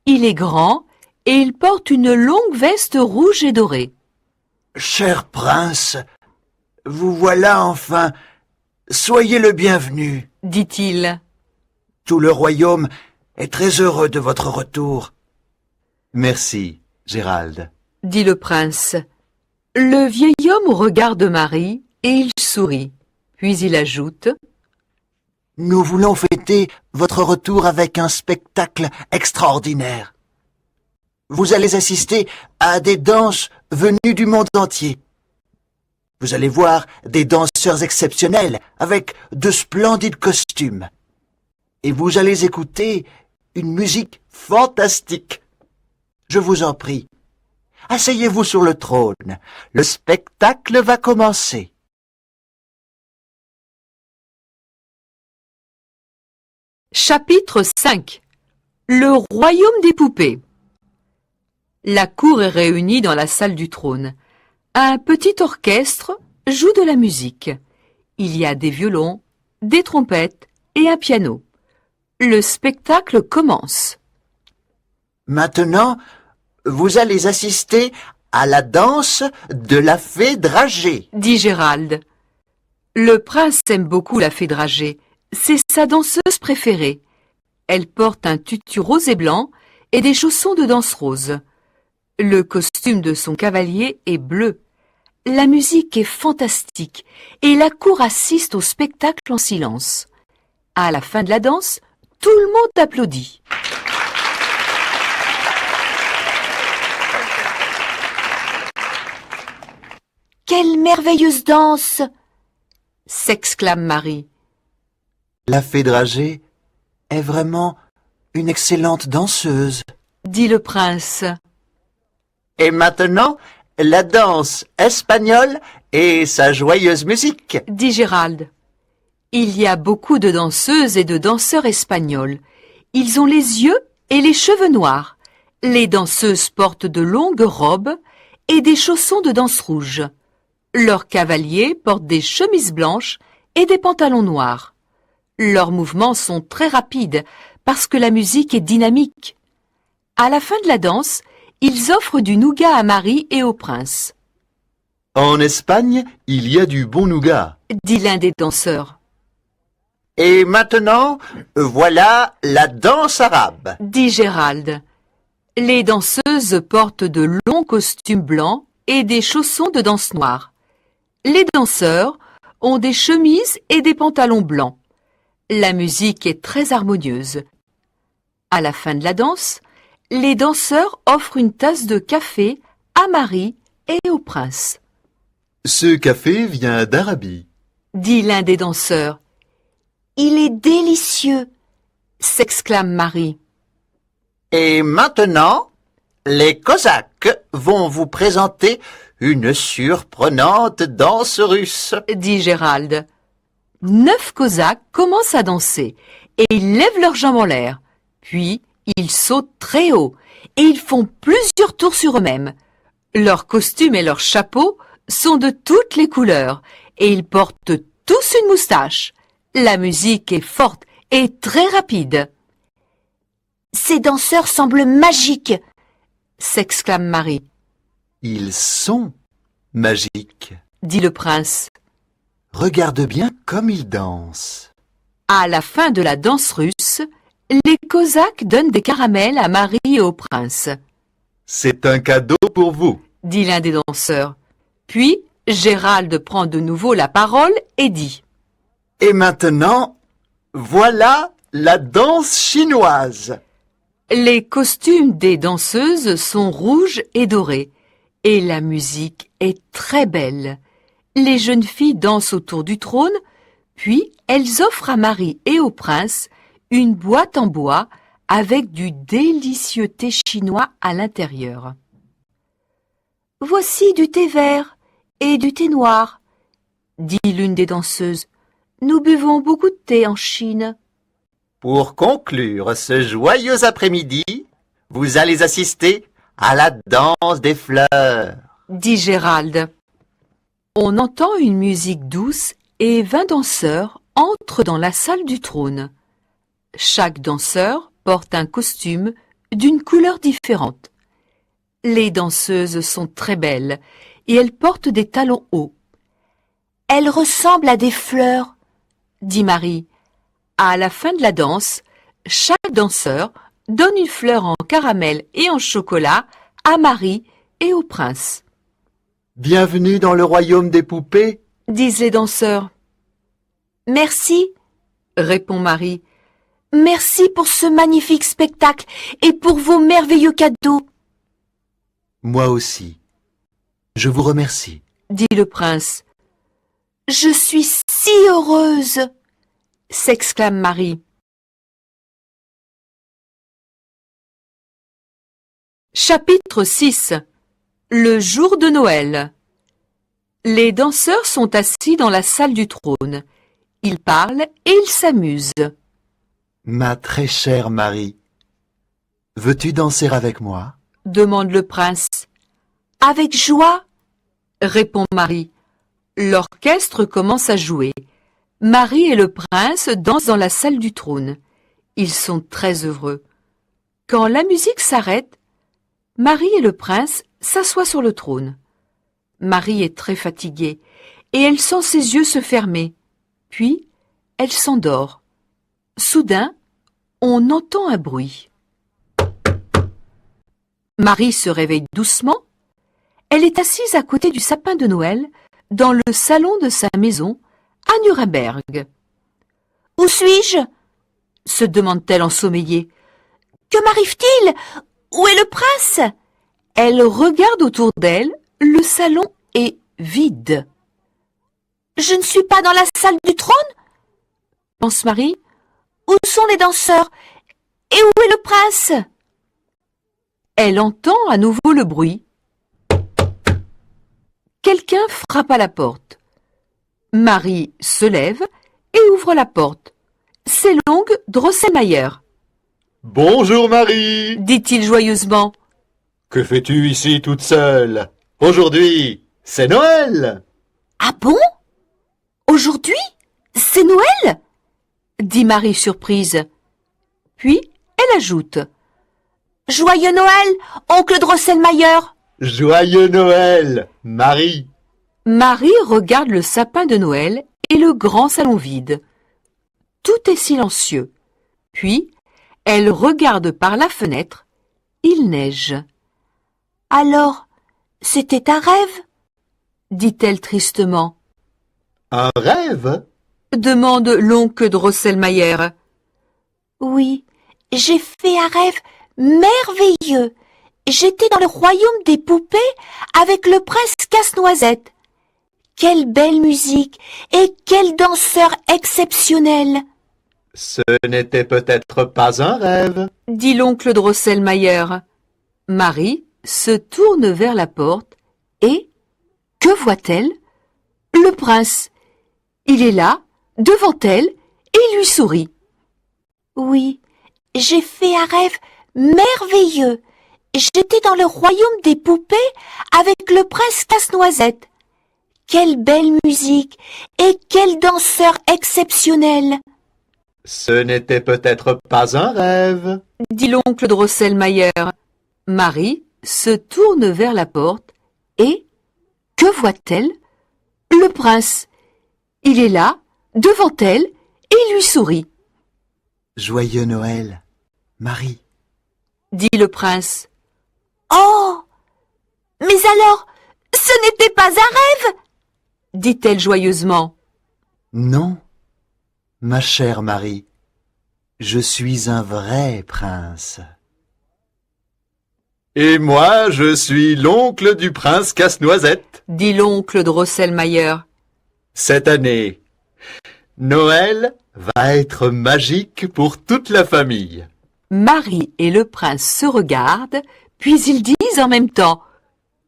Il est grand et il porte une longue veste rouge et dorée. Cher prince, vous voilà enfin. Soyez le bienvenu, Dit-il. Tout le royaume est très heureux de votre retour. Merci, Gérald. Dit le prince. Le vieil homme regarde Marie et il sourit. Puis il ajoute. Nous voulons fêter votre retour avec un spectacle extraordinaire. Vous allez assister à des danses venues du monde entier. Vous allez voir des danseurs exceptionnels avec de splendides costumes. Et vous allez écouter une musique fantastique. Je vous en prie, asseyez-vous sur le trône. Le spectacle va commencer. Chapitre 5. Le royaume des poupées. La cour est réunie dans la salle du trône. Un petit orchestre joue de la musique. Il y a des violons, des trompettes et un piano. Le spectacle commence. Maintenant, vous allez assister à la danse de la fée dragée. Dit Gérald. Le prince aime beaucoup la fée dragée. C'est sa danseuse préférée. Elle porte un tutu rose et blanc et des chaussons de danse rose. Le costume de son cavalier est bleu. La musique est fantastique et la cour assiste au spectacle en silence. À la fin de la danse, tout le monde applaudit. Quelle merveilleuse danse! S'exclame Marie. La fée dragée est vraiment une excellente danseuse. Dit le prince. Et maintenant, la danse espagnole et sa joyeuse musique. Dit Gérald. Il y a beaucoup de danseuses et de danseurs espagnols. Ils ont les yeux et les cheveux noirs. Les danseuses portent de longues robes et des chaussons de danse rouges. Leurs cavaliers portent des chemises blanches et des pantalons noirs. Leurs mouvements sont très rapides parce que la musique est dynamique. À la fin de la danse, ils offrent du nougat à Marie et au prince. En Espagne, il y a du bon nougat. Dit l'un des danseurs. Et maintenant, voilà la danse arabe. Dit Gérald. Les danseuses portent de longs costumes blancs et des chaussons de danse noirs. Les danseurs ont des chemises et des pantalons blancs. La musique est très harmonieuse. À la fin de la danse, les danseurs offrent une tasse de café à Marie et au prince. Ce café vient d'Arabie. Dit l'un des danseurs. Il est délicieux! S'exclame Marie. Et maintenant, les Cosaques vont vous présenter une surprenante danse russe. Dit Gérald. 9 Cosaques commencent à danser et ils lèvent leurs jambes en l'air. Puis, ils sautent très haut et ils font plusieurs tours sur eux-mêmes. Leurs costumes et leurs chapeaux sont de toutes les couleurs et ils portent tous une moustache. La musique est forte et très rapide. Ces danseurs semblent magiques! S'exclame Marie. Ils sont magiques. Dit le prince. Regarde bien comme ils dansent. À la fin de la danse russe, les Cosaques donnent des caramels à Marie et au prince. C'est un cadeau pour vous. Dit l'un des danseurs. Puis, Gérald prend de nouveau la parole et dit. Et maintenant, voilà la danse chinoise. Les costumes des danseuses sont rouges et dorés, et la musique est très belle. Les jeunes filles dansent autour du trône, puis elles offrent à Marie et au prince une boîte en bois avec du délicieux thé chinois à l'intérieur. Voici du thé vert et du thé noir, dit l'une des danseuses. Nous buvons beaucoup de thé en Chine. Pour conclure ce joyeux après-midi, vous allez assister à la danse des fleurs. Dit Gérald. On entend une musique douce et 20 danseurs entrent dans la salle du trône. Chaque danseur porte un costume d'une couleur différente. Les danseuses sont très belles et elles portent des talons hauts. Elles ressemblent à des fleurs, dit Marie. À la fin de la danse, chaque danseur donne une fleur en caramel et en chocolat à Marie et au prince. Bienvenue dans le royaume des poupées. Disent les danseurs. Merci, Répond Marie. merci pour ce magnifique spectacle et pour vos merveilleux cadeaux. Moi aussi. Je vous remercie. Dit le prince. Je suis si heureuse! S'exclame Marie. Chapitre 6. Le jour de Noël. Les danseurs sont assis dans la salle du trône. Ils parlent et ils s'amusent. Ma très chère Marie, veux-tu danser avec moi? demande le prince. Avec joie. Répond Marie. L'orchestre commence à jouer. Marie et le prince dansent dans la salle du trône. Ils sont très heureux. Quand la musique s'arrête, Marie et le prince s'assoient sur le trône. Marie est très fatiguée et elle sent ses yeux se fermer. Puis, elle s'endort. Soudain, on entend un bruit. Marie se réveille doucement. Elle est assise à côté du sapin de Noël, dans le salon de sa maison, à Nuremberg. « Où suis-je » se demande-t-elle ensommeillée. « Que m'arrive-t-il? Où est le prince ?» Elle regarde autour d'elle, le salon est vide. « Je ne suis pas dans la salle du trône ?» pense Marie. « Où sont les danseurs? Et où est le prince ?» Elle entend à nouveau le bruit. Quelqu'un frappe à la porte. Marie se lève et ouvre la porte. C'est l'oncle Drosselmayer. « Bonjour Marie! Dit-il joyeusement. Que fais-tu ici toute seule? Aujourd'hui, c'est Noël! Ah bon? Aujourd'hui? C'est Noël? Dit Marie surprise. Puis elle ajoute. Joyeux Noël, oncle Drosselmayer! Joyeux Noël, Marie! Marie regarde le sapin de Noël et le grand salon vide. Tout est silencieux. Puis, elle regarde par la fenêtre. Il neige. Alors, c'était un rêve? Dit-elle tristement. Un rêve? Demande l'oncle Drosselmayer. Oui, j'ai fait un rêve merveilleux. J'étais dans le royaume des poupées avec le prince Casse-Noisette. Quelle belle musique et quel danseur exceptionnel! Ce n'était peut-être pas un rêve. Dit l'oncle Drosselmayer. Marie se tourne vers la porte et, que voit-elle? Le prince. Il est là, devant elle, et lui sourit. Oui, j'ai fait un rêve merveilleux. J'étais dans le royaume des poupées avec le prince Casse-Noisette. Quelle belle musique et quel danseur exceptionnel! Ce n'était peut-être pas un rêve. Dit l'oncle Drosselmayer. Marie se tourne vers la porte et, que voit-elle? Le prince. Il est là, devant elle, et lui sourit. Joyeux Noël, Marie. Dit le prince. Oh! Mais alors, ce n'était pas un rêve? Dit-elle joyeusement. Non, ma chère Marie, je suis un vrai prince. Et moi, je suis l'oncle du prince Casse-Noisette. Dit l'oncle Drosselmayer. Cette année, Noël va être magique pour toute la famille. Marie et le prince se regardent, puis ils disent en même temps.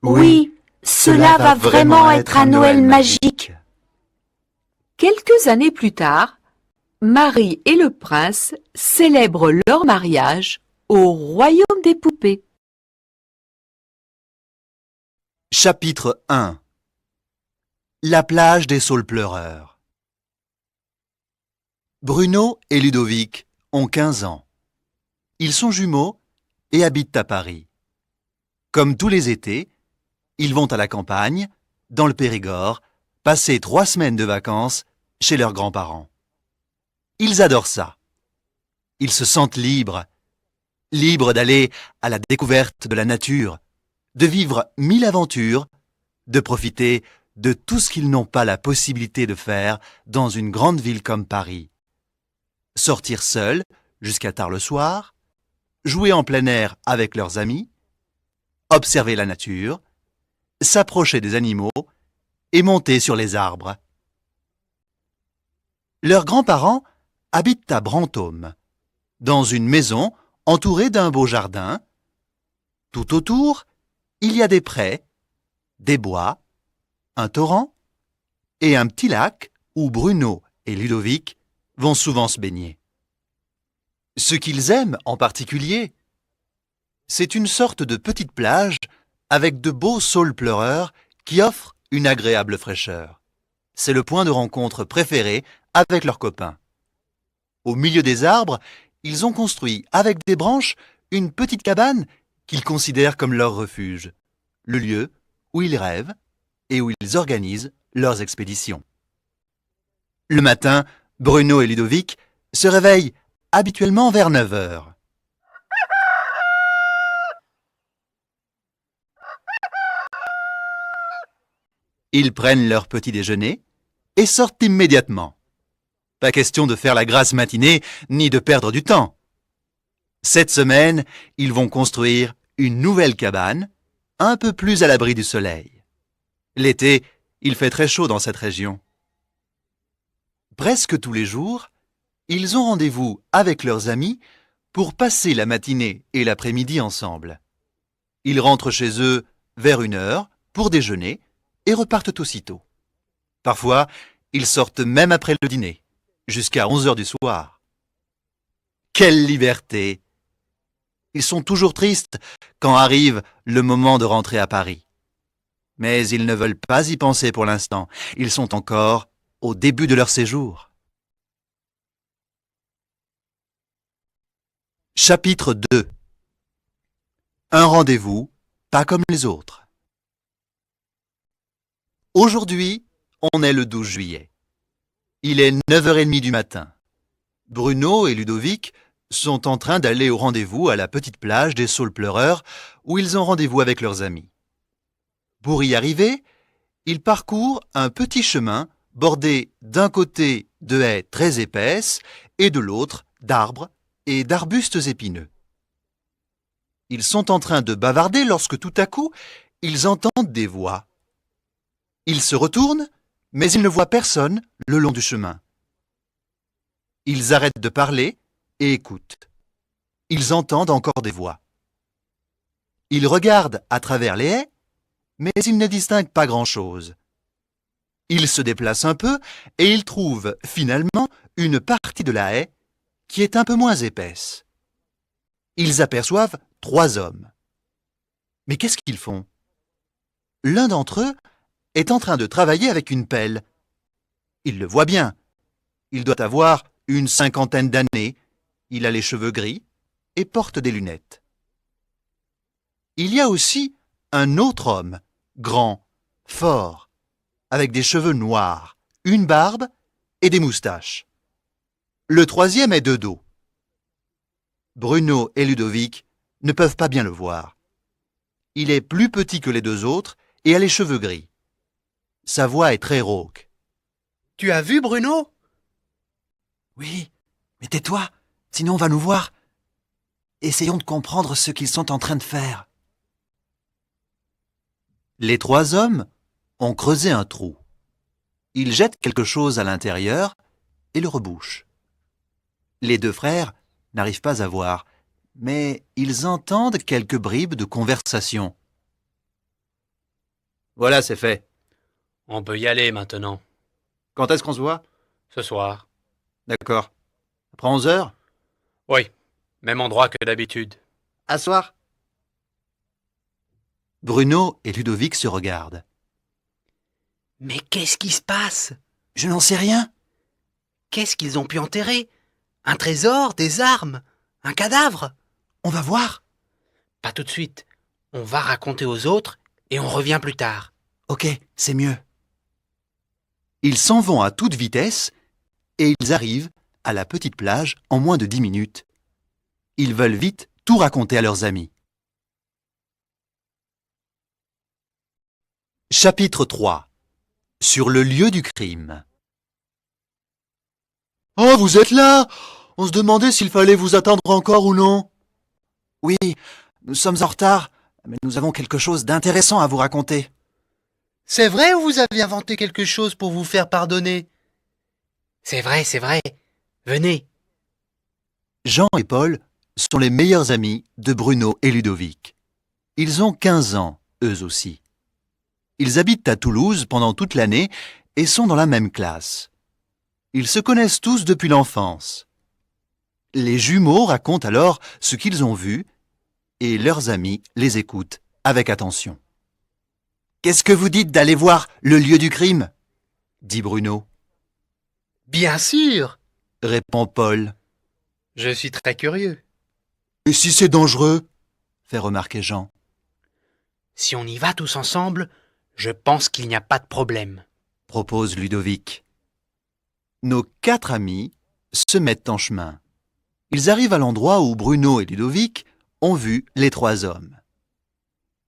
Oui, cela va vraiment être un Noël magique. Quelques années plus tard, Marie et le prince célèbrent leur mariage au royaume des poupées. Chapitre 1. La plage des saules pleureurs. Bruno et Ludovic ont 15 ans. Ils sont jumeaux et habitent à Paris. Comme tous les étés, ils vont à la campagne, dans le Périgord, passer 3 semaines de vacances chez leurs grands-parents. Ils adorent ça. Ils se sentent libres. Libres d'aller à la découverte de la nature, de vivre 1000 aventures, de profiter de tout ce qu'ils n'ont pas la possibilité de faire dans une grande ville comme Paris. Sortir seuls jusqu'à tard le soir, jouer en plein air avec leurs amis, observer la nature, s'approcher des animaux et monter sur les arbres. Leurs grands-parents habitent à Brantôme, dans une maison entourée d'un beau jardin. Tout autour, il y a des prés, des bois, un torrent et un petit lac où Bruno et Ludovic vont souvent se baigner. Ce qu'ils aiment en particulier, c'est une sorte de petite plage avec de beaux saules pleureurs qui offrent une agréable fraîcheur. C'est le point de rencontre préféré avec leurs copains. Au milieu des arbres, ils ont construit avec des branches une petite cabane qu'ils considèrent comme leur refuge, le lieu où ils rêvent et où ils organisent leurs expéditions. Le matin, Bruno et Ludovic se réveillent habituellement vers 9 heures. Ils prennent leur petit déjeuner et sortent immédiatement. Pas question de faire la grasse matinée ni de perdre du temps. Cette semaine, ils vont construire une nouvelle cabane, un peu plus à l'abri du soleil. L'été, il fait très chaud dans cette région. Presque tous les jours, ils ont rendez-vous avec leurs amis pour passer la matinée et l'après-midi ensemble. Ils rentrent chez eux vers 1 heure pour déjeuner et repartent aussitôt. Parfois, ils sortent même après le dîner, jusqu'à 11 heures du soir. Quelle liberté! Ils sont toujours tristes quand arrive le moment de rentrer à Paris. Mais ils ne veulent pas y penser pour l'instant. Ils sont encore au début de leur séjour. Chapitre 2. Un rendez-vous pas comme les autres. Aujourd'hui, on est le 12 juillet. Il est 9h30 du matin. Bruno et Ludovic sont en train d'aller au rendez-vous à la petite plage des Saules Pleureurs où ils ont rendez-vous avec leurs amis. Pour y arriver, ils parcourent un petit chemin bordé d'un côté de haies très épaisses et de l'autre d'arbres et d'arbustes épineux. Ils sont en train de bavarder lorsque tout à coup, ils entendent des voix. Ils se retournent, mais ils ne voient personne le long du chemin. Ils arrêtent de parler et écoutent. Ils entendent encore des voix. Ils regardent à travers les haies, mais ils ne distinguent pas grand-chose. Ils se déplacent un peu et ils trouvent finalement une partie de la haie qui est un peu moins épaisse. Ils aperçoivent 3 hommes. Mais qu'est-ce qu'ils font? L'un d'entre eux est en train de travailler avec une pelle. Il le voit bien. Il doit avoir une 50aine d'années. Il a les cheveux gris et porte des lunettes. Il y a aussi un autre homme, grand, fort, avec des cheveux noirs, une barbe et des moustaches. Le troisième est de dos. Bruno et Ludovic ne peuvent pas bien le voir. Il est plus petit que les 2 autres et a les cheveux gris. Sa voix est très rauque. « Tu as vu Bruno ?»« Oui, mais tais-toi, sinon on va nous voir. Essayons de comprendre ce qu'ils sont en train de faire. » Les 3 hommes ont creusé un trou. Ils jettent quelque chose à l'intérieur et le rebouchent. Les 2 frères n'arrivent pas à voir, mais ils entendent quelques bribes de conversation. Voilà, c'est fait. On peut y aller maintenant. Quand est-ce qu'on se voit? Ce soir. D'accord. Après 11 heures? Oui, même endroit que d'habitude. À soir. Bruno et Ludovic se regardent. Mais qu'est-ce qui se passe? Je n'en sais rien. Qu'est-ce qu'ils ont pu enterrer? Un trésor, des armes, un cadavre? On va voir. Pas tout de suite. On va raconter aux autres et on revient plus tard. Ok, c'est mieux. Ils s'en vont à toute vitesse et ils arrivent à la petite plage en moins de 10 minutes. Ils veulent vite tout raconter à leurs amis. Chapitre 3. Sur le lieu du crime. Oh, vous êtes là! On se demandait s'il fallait vous attendre encore ou non. Oui, nous sommes en retard, mais nous avons quelque chose d'intéressant à vous raconter. C'est vrai ou vous avez inventé quelque chose pour vous faire pardonner? C'est vrai, c'est vrai. Venez. Jean et Paul sont les meilleurs amis de Bruno et Ludovic. Ils ont 15 ans, eux aussi. Ils habitent à Toulouse pendant toute l'année et sont dans la même classe. Ils se connaissent tous depuis l'enfance. Les jumeaux racontent alors ce qu'ils ont vu et leurs amis les écoutent avec attention. « Qu'est-ce que vous dites d'aller voir le lieu du crime ?» dit Bruno. « Bien sûr !» répond Paul. « Je suis très curieux. »« Et si c'est dangereux ?» fait remarquer Jean. « Si on y va tous ensemble, je pense qu'il n'y a pas de problème. » propose Ludovic. Nos 4 amis se mettent en chemin. Ils arrivent à l'endroit où Bruno et Ludovic ont vu les 3 hommes.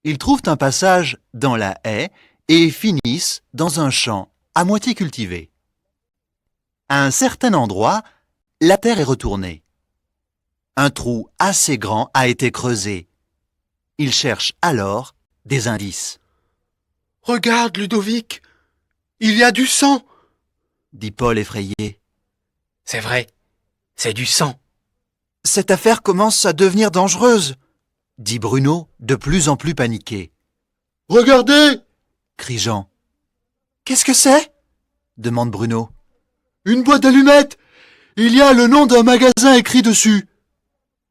Ils trouvent un passage dans la haie et finissent dans un champ à moitié cultivé. À un certain endroit, la terre est retournée. Un trou assez grand a été creusé. Ils cherchent alors des indices. « Regarde, Ludovic, il y a du sang !» dit Paul effrayé. « C'est vrai, c'est du sang. »« Cette affaire commence à devenir dangereuse, » dit Bruno, de plus en plus paniqué. « Regardez !» crie Jean. « Qu'est-ce que c'est ?» demande Bruno. « Une boîte d'allumettes. Il y a le nom d'un magasin écrit dessus.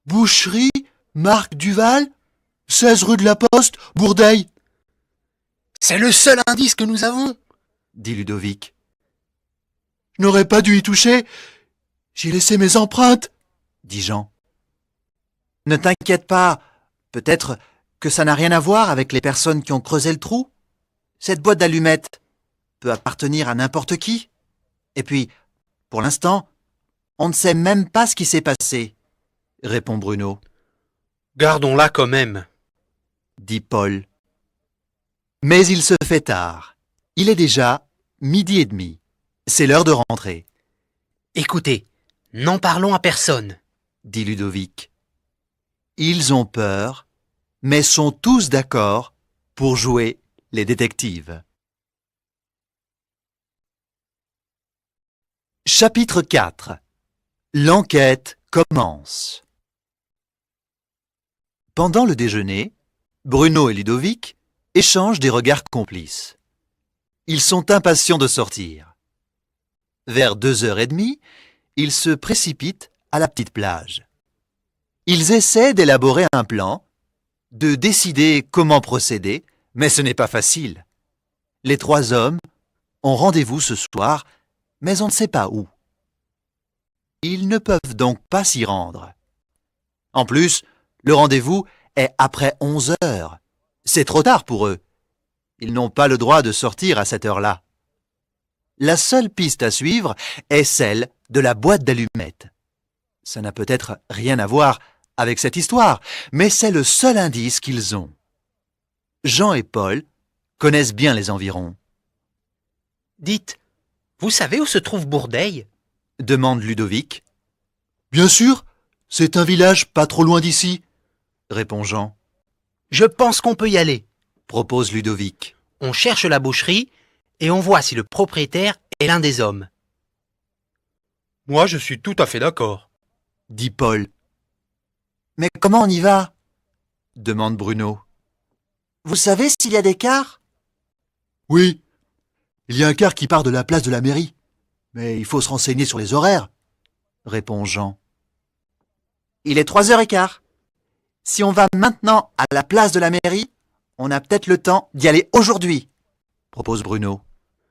Boucherie, Marc Duval, 16 rue de la Poste, Bourdeil. »« C'est le seul indice que nous avons !» dit Ludovic. « Je n'aurais pas dû y toucher. J'ai laissé mes empreintes. » dit Jean. « Ne t'inquiète pas, peut-être que ça n'a rien à voir avec les personnes qui ont creusé le trou. Cette boîte d'allumettes peut appartenir à n'importe qui. Et puis, pour l'instant, on ne sait même pas ce qui s'est passé, » répond Bruno. « Gardons-la quand même, » dit Paul. Mais il se fait tard. Il est déjà 12h30. C'est l'heure de rentrer. « Écoutez, n'en parlons à personne, » dit Ludovic. Ils ont peur, mais sont tous d'accord pour jouer les détectives. Chapitre 4. L'enquête commence. Pendant le déjeuner, Bruno et Ludovic échangent des regards complices. Ils sont impatients de sortir. Vers 2h30, ils se précipitent à la petite plage. Ils essaient d'élaborer un plan, de décider comment procéder, mais ce n'est pas facile. Les 3 hommes ont rendez-vous ce soir, mais on ne sait pas où. Ils ne peuvent donc pas s'y rendre. En plus, le rendez-vous est après 11h. C'est trop tard pour eux. Ils n'ont pas le droit de sortir à cette heure-là. La seule piste à suivre est celle de la boîte d'allumettes. Ça n'a peut-être rien à voir avec cette histoire, mais c'est le seul indice qu'ils ont. Jean et Paul connaissent bien les environs. « Dites, vous savez où se trouve Bourdeil ?» demande Ludovic. « Bien sûr, c'est un village pas trop loin d'ici, » répond Jean. « Je pense qu'on peut y aller. » propose Ludovic. « On cherche la boucherie et on voit si le propriétaire est l'un des hommes. » « Moi, je suis tout à fait d'accord, » dit Paul. « Mais comment on y va ?» demande Bruno. « Vous savez s'il y a des cars ?»« Oui, il y a un car qui part de la place de la mairie. Mais il faut se renseigner sur les horaires, » répond Jean. « Il est 3h15. Si on va maintenant à la place de la mairie, on a peut-être le temps d'y aller aujourd'hui, » propose Bruno.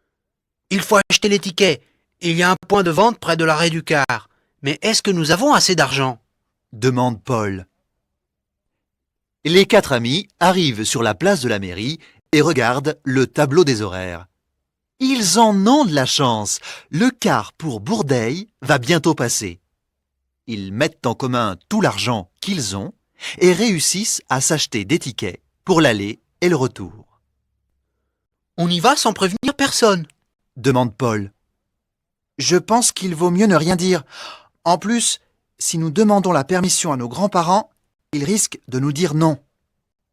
« Il faut acheter les tickets. Il y a un point de vente près de l'arrêt du car. Mais est-ce que nous avons assez d'argent ?» demande Paul. Les 4 amis arrivent sur la place de la mairie et regardent le tableau des horaires. Ils en ont de la chance. Le car pour Bourdeil va bientôt passer. Ils mettent en commun tout l'argent qu'ils ont et réussissent à s'acheter des tickets pour l'aller et le retour. « On y va sans prévenir personne ?» demande Paul. « Je pense qu'il vaut mieux ne rien dire. En plus, si nous demandons la permission à nos grands-parents, ils risquent de nous dire non, »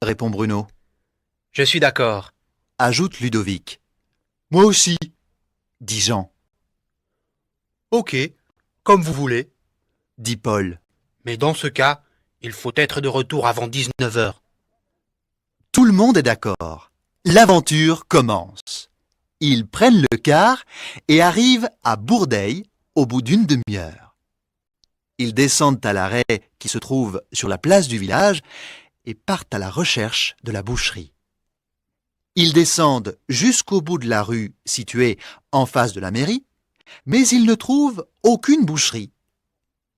répond Bruno. « Je suis d'accord, » ajoute Ludovic. « Moi aussi, » dit Jean. « Ok, comme vous voulez, » dit Paul. « Mais dans ce cas, il faut être de retour avant 19h. » Tout le monde est d'accord. L'aventure commence. Ils prennent le car et arrivent à Bourdeil au bout d'une demi-heure. Ils descendent à l'arrêt qui se trouve sur la place du village et partent à la recherche de la boucherie. Ils descendent jusqu'au bout de la rue située en face de la mairie, mais ils ne trouvent aucune boucherie.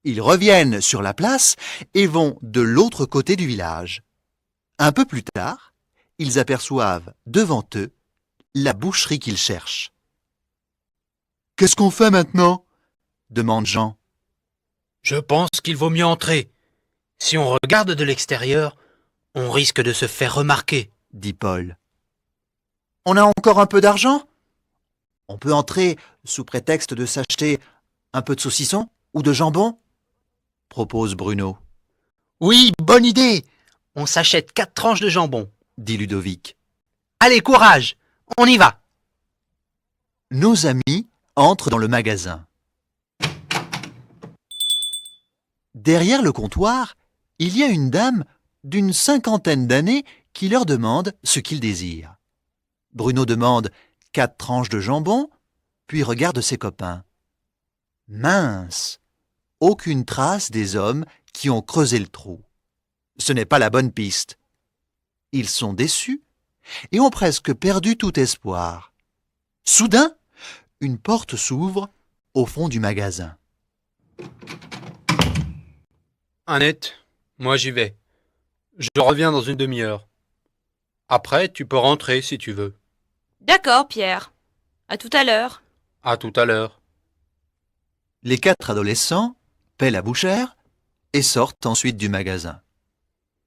Ils reviennent sur la place et vont de l'autre côté du village. Un peu plus tard, ils aperçoivent devant eux la boucherie qu'ils cherchent. « Qu'est-ce qu'on fait maintenant ?» demande Jean. Je pense qu'il vaut mieux entrer. Si on regarde de l'extérieur, on risque de se faire remarquer, dit Paul. « On a encore un peu d'argent ? On peut entrer sous prétexte de s'acheter un peu de saucisson ou de jambon ?» propose Bruno. « Oui, bonne idée. On s'achète 4 tranches de jambon, » dit Ludovic. « Allez, courage, on y va !» Nos amis entrent dans le magasin. Derrière le comptoir, il y a une dame d'une 50aine d'années qui leur demande ce qu'ils désirent. Bruno demande 4 tranches de jambon, puis regarde ses copains. Mince! Aucune trace des hommes qui ont creusé le trou. Ce n'est pas la bonne piste. Ils sont déçus et ont presque perdu tout espoir. Soudain, une porte s'ouvre au fond du magasin. Annette, moi j'y vais. Je reviens dans une demi-heure. Après, tu peux rentrer si tu veux. D'accord, Pierre. À tout à l'heure. À tout à l'heure. Les 4 adolescents paient la bouchère et sortent ensuite du magasin.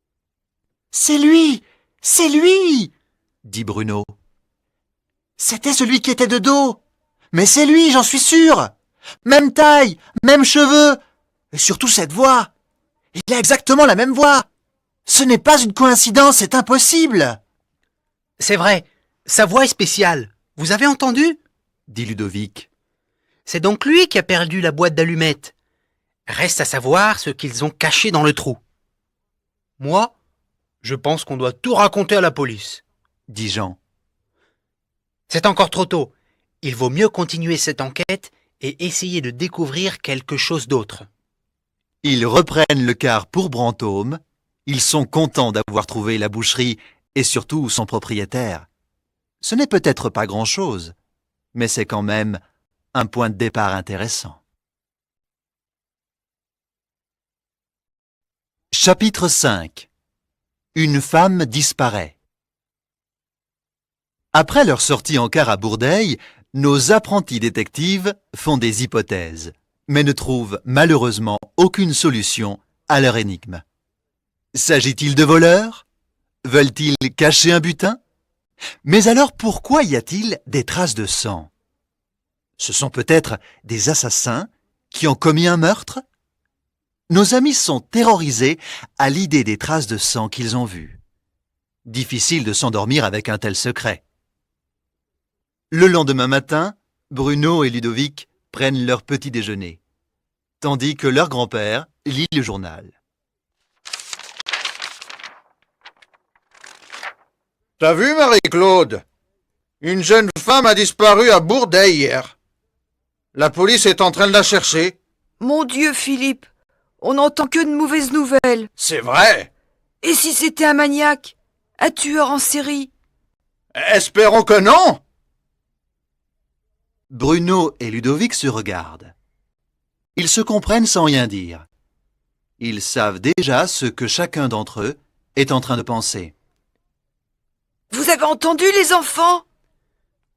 « C'est lui! C'est lui !» dit Bruno. « C'était celui qui était de dos. Mais c'est lui, j'en suis sûr. Même taille, même cheveux. Et surtout cette voix. Il a exactement la même voix. Ce n'est pas une coïncidence, c'est impossible. » C'est vrai, sa voix est spéciale. Vous avez entendu ? dit Ludovic. C'est donc lui qui a perdu la boîte d'allumettes. Reste à savoir ce qu'ils ont caché dans le trou. Moi, je pense qu'on doit tout raconter à la police, dit Jean. C'est encore trop tôt. Il vaut mieux continuer cette enquête et essayer de découvrir quelque chose d'autre. Ils reprennent le car pour Brantôme. Ils sont contents d'avoir trouvé la boucherie et surtout son propriétaire. Ce n'est peut-être pas grand-chose, mais c'est quand même un point de départ intéressant. Chapitre 5. Une femme disparaît. Après leur sortie en car à Bourdeil, nos apprentis détectives font des hypothèses, mais ne trouvent malheureusement aucune solution à leur énigme. S'agit-il de voleurs ? Veulent-ils cacher un butin ? Mais alors pourquoi y a-t-il des traces de sang ? Ce sont peut-être des assassins qui ont commis un meurtre ? Nos amis sont terrorisés à l'idée des traces de sang qu'ils ont vues. Difficile de s'endormir avec un tel secret. Le lendemain matin, Bruno et Ludovic prennent leur petit déjeuner, tandis que leur grand-père lit le journal. T'as vu, Marie-Claude ? Une jeune femme a disparu à Bourdeil hier. La police est en train de la chercher. Mon Dieu, Philippe, on n'entend que de mauvaises nouvelles. C'est vrai. Et si c'était un maniaque, un tueur en série ? Espérons que non. Bruno et Ludovic se regardent. Ils se comprennent sans rien dire. Ils savent déjà ce que chacun d'entre eux est en train de penser. Vous avez entendu, les enfants ?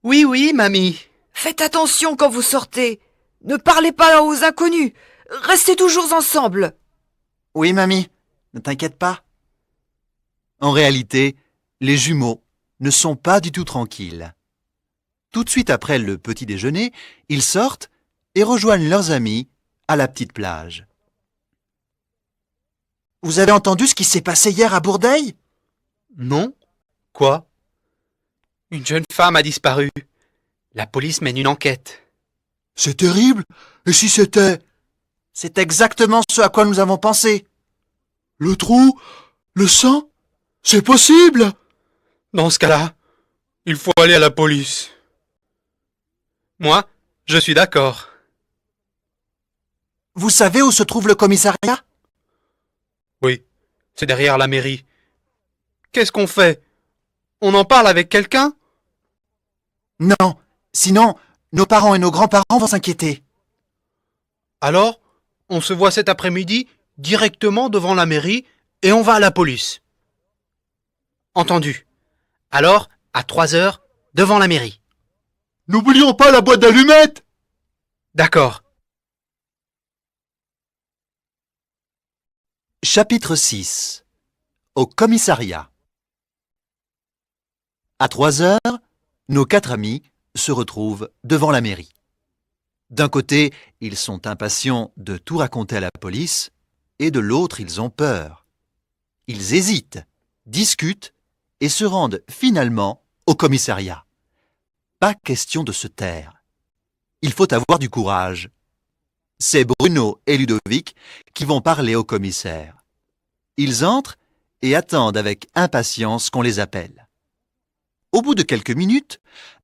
Oui, oui, mamie. Faites attention quand vous sortez. Ne parlez pas aux inconnus. Restez toujours ensemble. Oui, mamie, ne t'inquiète pas. En réalité, les jumeaux ne sont pas du tout tranquilles. Tout de suite après le petit déjeuner, ils sortent et rejoignent leurs amis à la petite plage. Vous avez entendu ce qui s'est passé hier à Bourdeil ? Non ? Quoi ? Une jeune femme a disparu. La police mène une enquête. C'est terrible. Et si c'était ? C'est exactement ce à quoi nous avons pensé. Le trou ? Le sang ? C'est possible ? Dans ce cas-là, il faut aller à la police. Moi, je suis d'accord. Vous savez où se trouve le commissariat? Oui, c'est derrière la mairie. Qu'est-ce qu'on fait? On en parle avec quelqu'un? Non, sinon, nos parents et nos grands-parents vont s'inquiéter. Alors, on se voit cet après-midi directement devant la mairie et on va à la police. Entendu. Alors, à 3 heures, devant la mairie. N'oublions pas la boîte d'allumettes! D'accord. Chapitre 6. Au commissariat. À 3 heures, nos 4 amis se retrouvent devant la mairie. D'un côté, ils sont impatients de tout raconter à la police, et de l'autre, ils ont peur. Ils hésitent, discutent et se rendent finalement au commissariat. Pas question de se taire. Il faut avoir du courage. C'est Bruno et Ludovic qui vont parler au commissaire. Ils entrent et attendent avec impatience qu'on les appelle. Au bout de quelques minutes,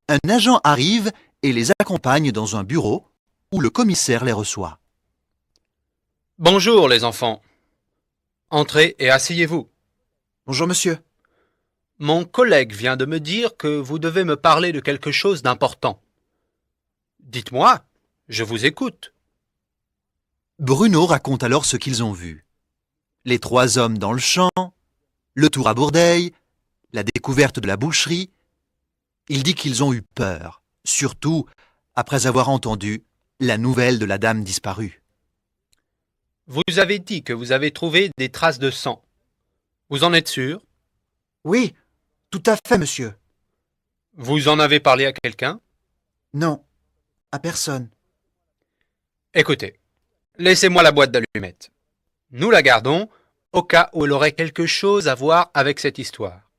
un agent arrive et les accompagne dans un bureau où le commissaire les reçoit. Bonjour les enfants. Entrez et asseyez-vous. Bonjour monsieur. Mon collègue vient de me dire que vous devez me parler de quelque chose d'important. Dites-moi, je vous écoute. Bruno raconte alors ce qu'ils ont vu. Les 3 hommes dans le champ, le tour à Bourdeille, la découverte de la boucherie. Il dit qu'ils ont eu peur, surtout après avoir entendu la nouvelle de la dame disparue. Vous avez dit que vous avez trouvé des traces de sang. Vous en êtes sûr? Oui, tout à fait, monsieur. Vous en avez parlé à quelqu'un? Non, à personne. Écoutez, laissez-moi la boîte d'allumettes. Nous la gardons au cas où elle aurait quelque chose à voir avec cette histoire.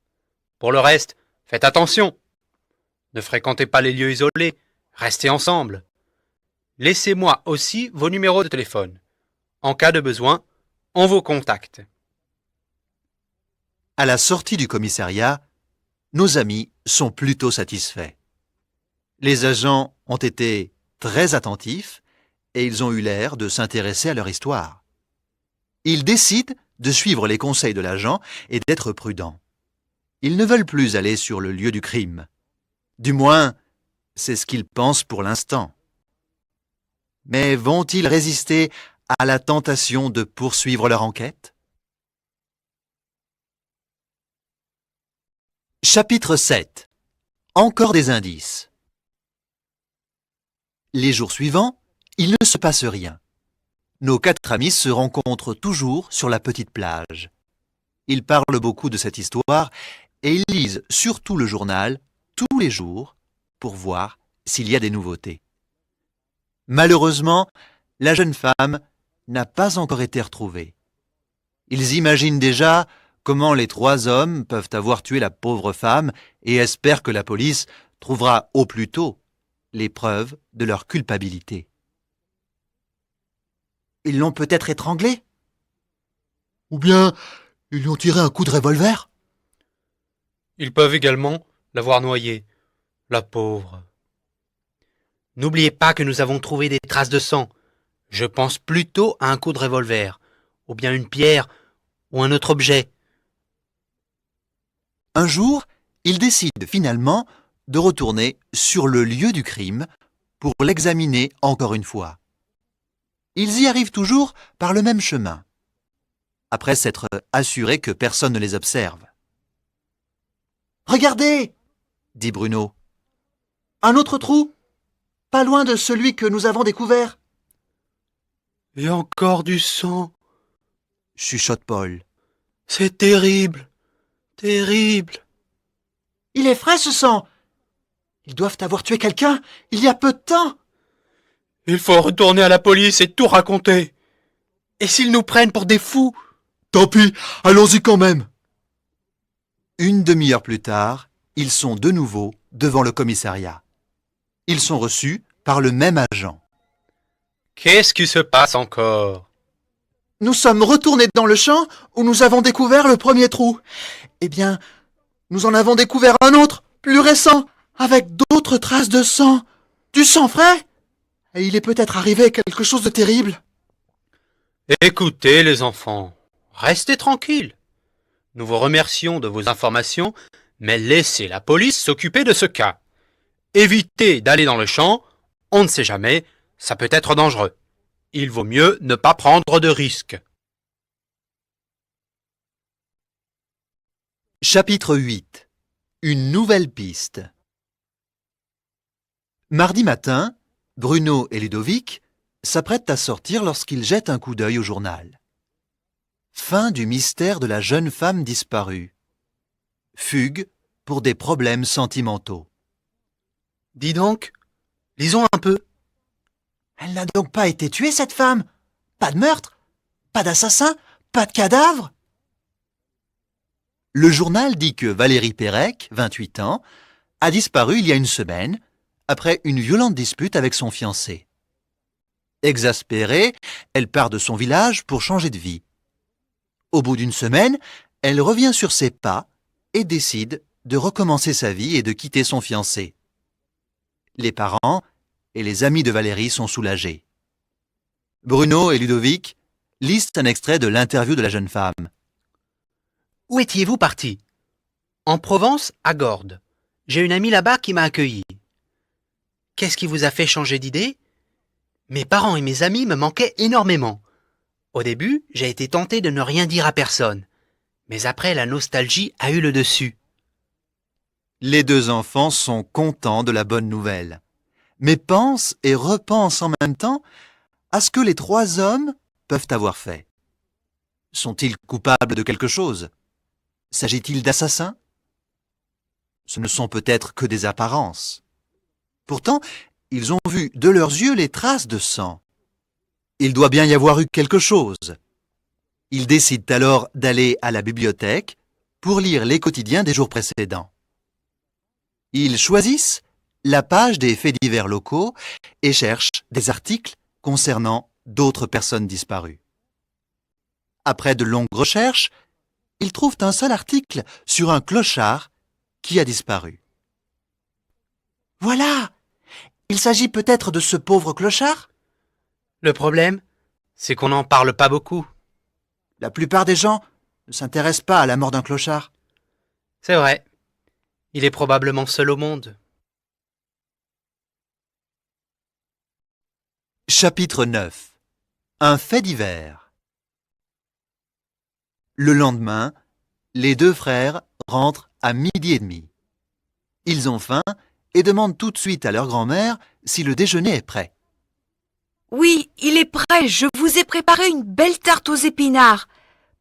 Pour le reste, faites attention. Ne fréquentez pas les lieux isolés, restez ensemble. Laissez-moi aussi vos numéros de téléphone. En cas de besoin, on vous contacte. À la sortie du commissariat, nos amis sont plutôt satisfaits. Les agents ont été très attentifs et ils ont eu l'air de s'intéresser à leur histoire. Ils décident de suivre les conseils de l'agent et d'être prudents. Ils ne veulent plus aller sur le lieu du crime. Du moins, c'est ce qu'ils pensent pour l'instant. Mais vont-ils résister à la tentation de poursuivre leur enquête? Chapitre 7. Encore des indices. Les jours suivants, il ne se passe rien. Nos 4 amis se rencontrent toujours sur la petite plage. Ils parlent beaucoup de cette histoire et ils lisent surtout le journal tous les jours pour voir s'il y a des nouveautés. Malheureusement, la jeune femme n'a pas encore été retrouvée. Ils imaginent déjà comment les 3 hommes peuvent avoir tué la pauvre femme et espèrent que la police trouvera au plus tôt les preuves de leur culpabilité. Ils l'ont peut-être étranglé? Ou bien, ils lui ont tiré un coup de revolver? Ils peuvent également l'avoir noyée. La pauvre. N'oubliez pas que nous avons trouvé des traces de sang. Je pense plutôt à un coup de revolver, ou bien une pierre, ou un autre objet. Un jour, ils décident finalement de retourner sur le lieu du crime pour l'examiner encore une fois. Ils y arrivent toujours par le même chemin, après s'être assurés que personne ne les observe. « Regardez !» dit Bruno. « Un autre trou, pas loin de celui que nous avons découvert. » Et encore du sang. Chuchote Paul. C'est terrible, terrible. Il est frais ce sang. Ils doivent avoir tué quelqu'un il y a peu de temps. Il faut retourner à la police et tout raconter. Et s'ils nous prennent pour des fous? Tant pis, allons-y quand même. Une demi-heure plus tard, ils sont de nouveau devant le commissariat. Ils sont reçus par le même agent. Qu'est-ce qui se passe encore? Nous sommes retournés dans le champ où nous avons découvert le premier trou. Eh bien, nous en avons découvert un autre, plus récent, avec d'autres traces de sang. Du sang frais. Et il est peut-être arrivé quelque chose de terrible. Écoutez les enfants, restez tranquilles. Nous vous remercions de vos informations, mais laissez la police s'occuper de ce cas. Évitez d'aller dans le champ, on ne sait jamais, ça peut être dangereux. Il vaut mieux ne pas prendre de risques. Chapitre 8. Une nouvelle piste. Mardi matin, Bruno et Ludovic s'apprêtent à sortir lorsqu'ils jettent un coup d'œil au journal. Fin du mystère de la jeune femme disparue. Fugue pour des problèmes sentimentaux. Dis donc, lisons un peu. Elle n'a donc pas été tuée, cette femme? Pas de meurtre? Pas d'assassin? Pas de cadavre? Le journal dit que Valérie Pérec, 28 ans, a disparu il y a une semaine après une violente dispute avec son fiancé. Exaspérée, elle part de son village pour changer de vie. Au bout d'une semaine, elle revient sur ses pas et décide de recommencer sa vie et de quitter son fiancé. Les parents et les amis de Valérie sont soulagés. Bruno et Ludovic lisent un extrait de l'interview de la jeune femme. Où étiez-vous parti? En Provence, à Gordes. J'ai une amie là-bas qui m'a accueilli. Qu'est-ce qui vous a fait changer d'idée? Mes parents et mes amis me manquaient énormément. Au début, j'ai été tenté de ne rien dire à personne. Mais après, la nostalgie a eu le dessus. Les deux enfants sont contents de la bonne nouvelle, mais pensent et repensent en même temps à ce que les trois hommes peuvent avoir fait. Sont-ils coupables de quelque chose? S'agit-il d'assassins? Ce ne sont peut-être que des apparences. Pourtant, ils ont vu de leurs yeux les traces de sang. Il doit bien y avoir eu quelque chose. Ils décident alors d'aller à la bibliothèque pour lire les quotidiens des jours précédents. Ils choisissent la page des faits divers locaux et cherchent des articles concernant d'autres personnes disparues. Après de longues recherches, ils trouvent un seul article sur un clochard qui a disparu. Voilà! Il s'agit peut-être de ce pauvre clochard? Le problème, c'est qu'on n'en parle pas beaucoup. La plupart des gens ne s'intéressent pas à la mort d'un clochard. C'est vrai. Il est probablement seul au monde. Chapitre 9. Un fait divers. Le lendemain, les deux frères rentrent à 12h30. Ils ont faim et demandent tout de suite à leur grand-mère si le déjeuner est prêt. Oui, il est prêt. Je vous ai préparé une belle tarte aux épinards.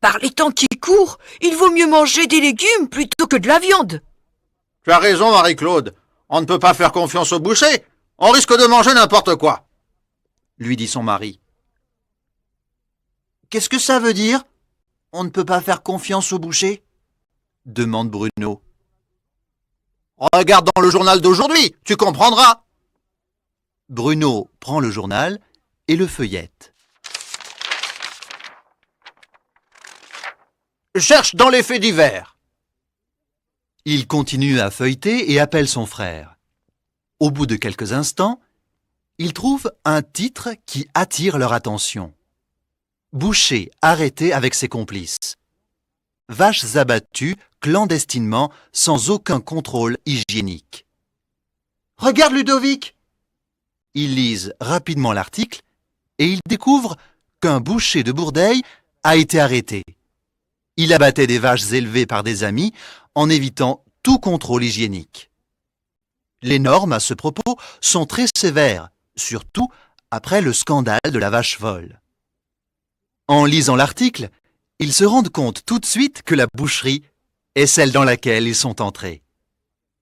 Par les temps qui courent, il vaut mieux manger des légumes plutôt que de la viande. Tu as raison, Marie-Claude. On ne peut pas faire confiance au boucher. On risque de manger n'importe quoi, lui dit son mari. Qu'est-ce que ça veut dire? On ne peut pas faire confiance au boucher? Demande Bruno. Regarde dans le journal d'aujourd'hui, tu comprendras. Bruno prend le journal et le feuillette. Cherche dans les faits divers. Il continue à feuilleter et appelle son frère. Au bout de quelques instants, il trouve un titre qui attire leur attention. Boucher arrêté avec ses complices. Vaches abattues clandestinement sans aucun contrôle hygiénique. Regarde, Ludovic! Ils lisent rapidement l'article et ils découvrent qu'un boucher de Bourdeille a été arrêté. Il abattait des vaches élevées par des amis en évitant tout contrôle hygiénique. Les normes à ce propos sont très sévères, surtout après le scandale de la vache folle. En lisant l'article, ils se rendent compte tout de suite que la boucherie est celle dans laquelle ils sont entrés.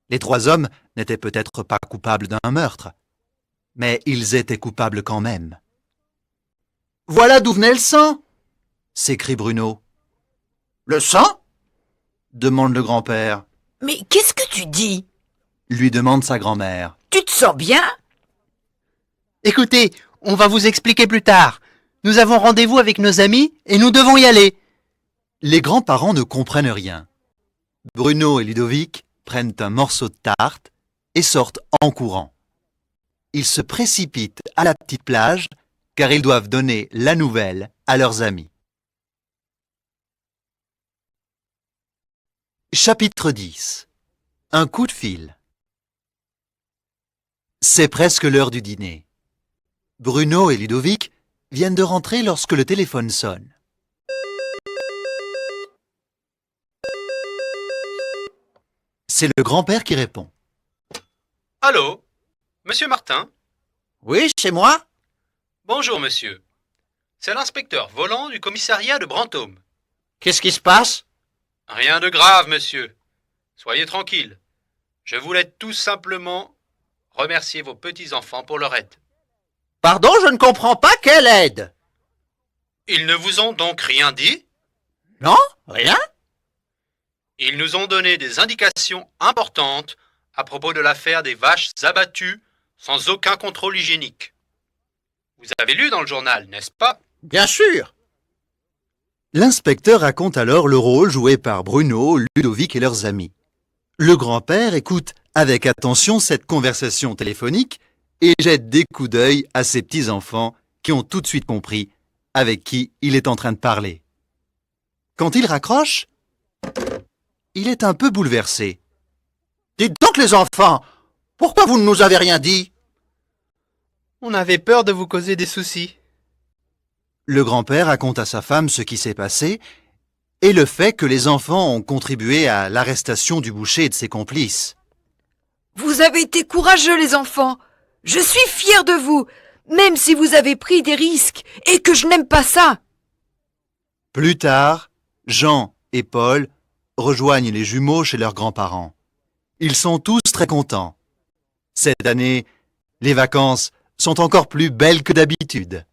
Les trois hommes n'étaient peut-être pas coupables d'un meurtre, mais ils étaient coupables quand même. « Voilà d'où venait le sang !» s'écrie Bruno. « Le sang ?» demande le grand-père. « Mais qu'est-ce que tu dis ?» lui demande sa grand-mère. « Tu te sens bien ?» Écoutez, on va vous expliquer plus tard. Nous avons rendez-vous avec nos amis et nous devons y aller. Les grands-parents ne comprennent rien. Bruno et Ludovic prennent un morceau de tarte et sortent en courant. Ils se précipitent à la petite plage car ils doivent donner la nouvelle à leurs amis. Chapitre 10. Un coup de fil. C'est presque l'heure du dîner. Bruno et Ludovic viennent de rentrer lorsque le téléphone sonne. C'est le grand-père qui répond. Allô? Monsieur Martin? Oui, c'est moi. Bonjour, monsieur. C'est l'inspecteur volant du commissariat de Brantôme. Qu'est-ce qui se passe? Rien de grave, monsieur. Soyez tranquille. Je voulais tout simplement remercier vos petits-enfants pour leur aide. Pardon, je ne comprends pas quelle aide. Ils ne vous ont donc rien dit? Non, rien. Ils nous ont donné des indications importantes à propos de l'affaire des vaches abattues sans aucun contrôle hygiénique. Vous avez lu dans le journal, n'est-ce pas? Bien sûr. L'inspecteur raconte alors le rôle joué par Bruno, Ludovic et leurs amis. Le grand-père écoute avec attention cette conversation téléphonique et jette des coups d'œil à ses petits-enfants qui ont tout de suite compris avec qui il est en train de parler. Quand il raccroche, il est un peu bouleversé. Dites donc les enfants, pourquoi vous ne nous avez rien dit? On avait peur de vous causer des soucis. Le grand-père raconte à sa femme ce qui s'est passé et le fait que les enfants ont contribué à l'arrestation du boucher et de ses complices. Vous avez été courageux, les enfants. Je suis fière de vous, même si vous avez pris des risques et que je n'aime pas ça. Plus tard, Jean et Paul rejoignent les jumeaux chez leurs grands-parents. Ils sont tous très contents. Cette année, les vacances sont encore plus belles que d'habitude.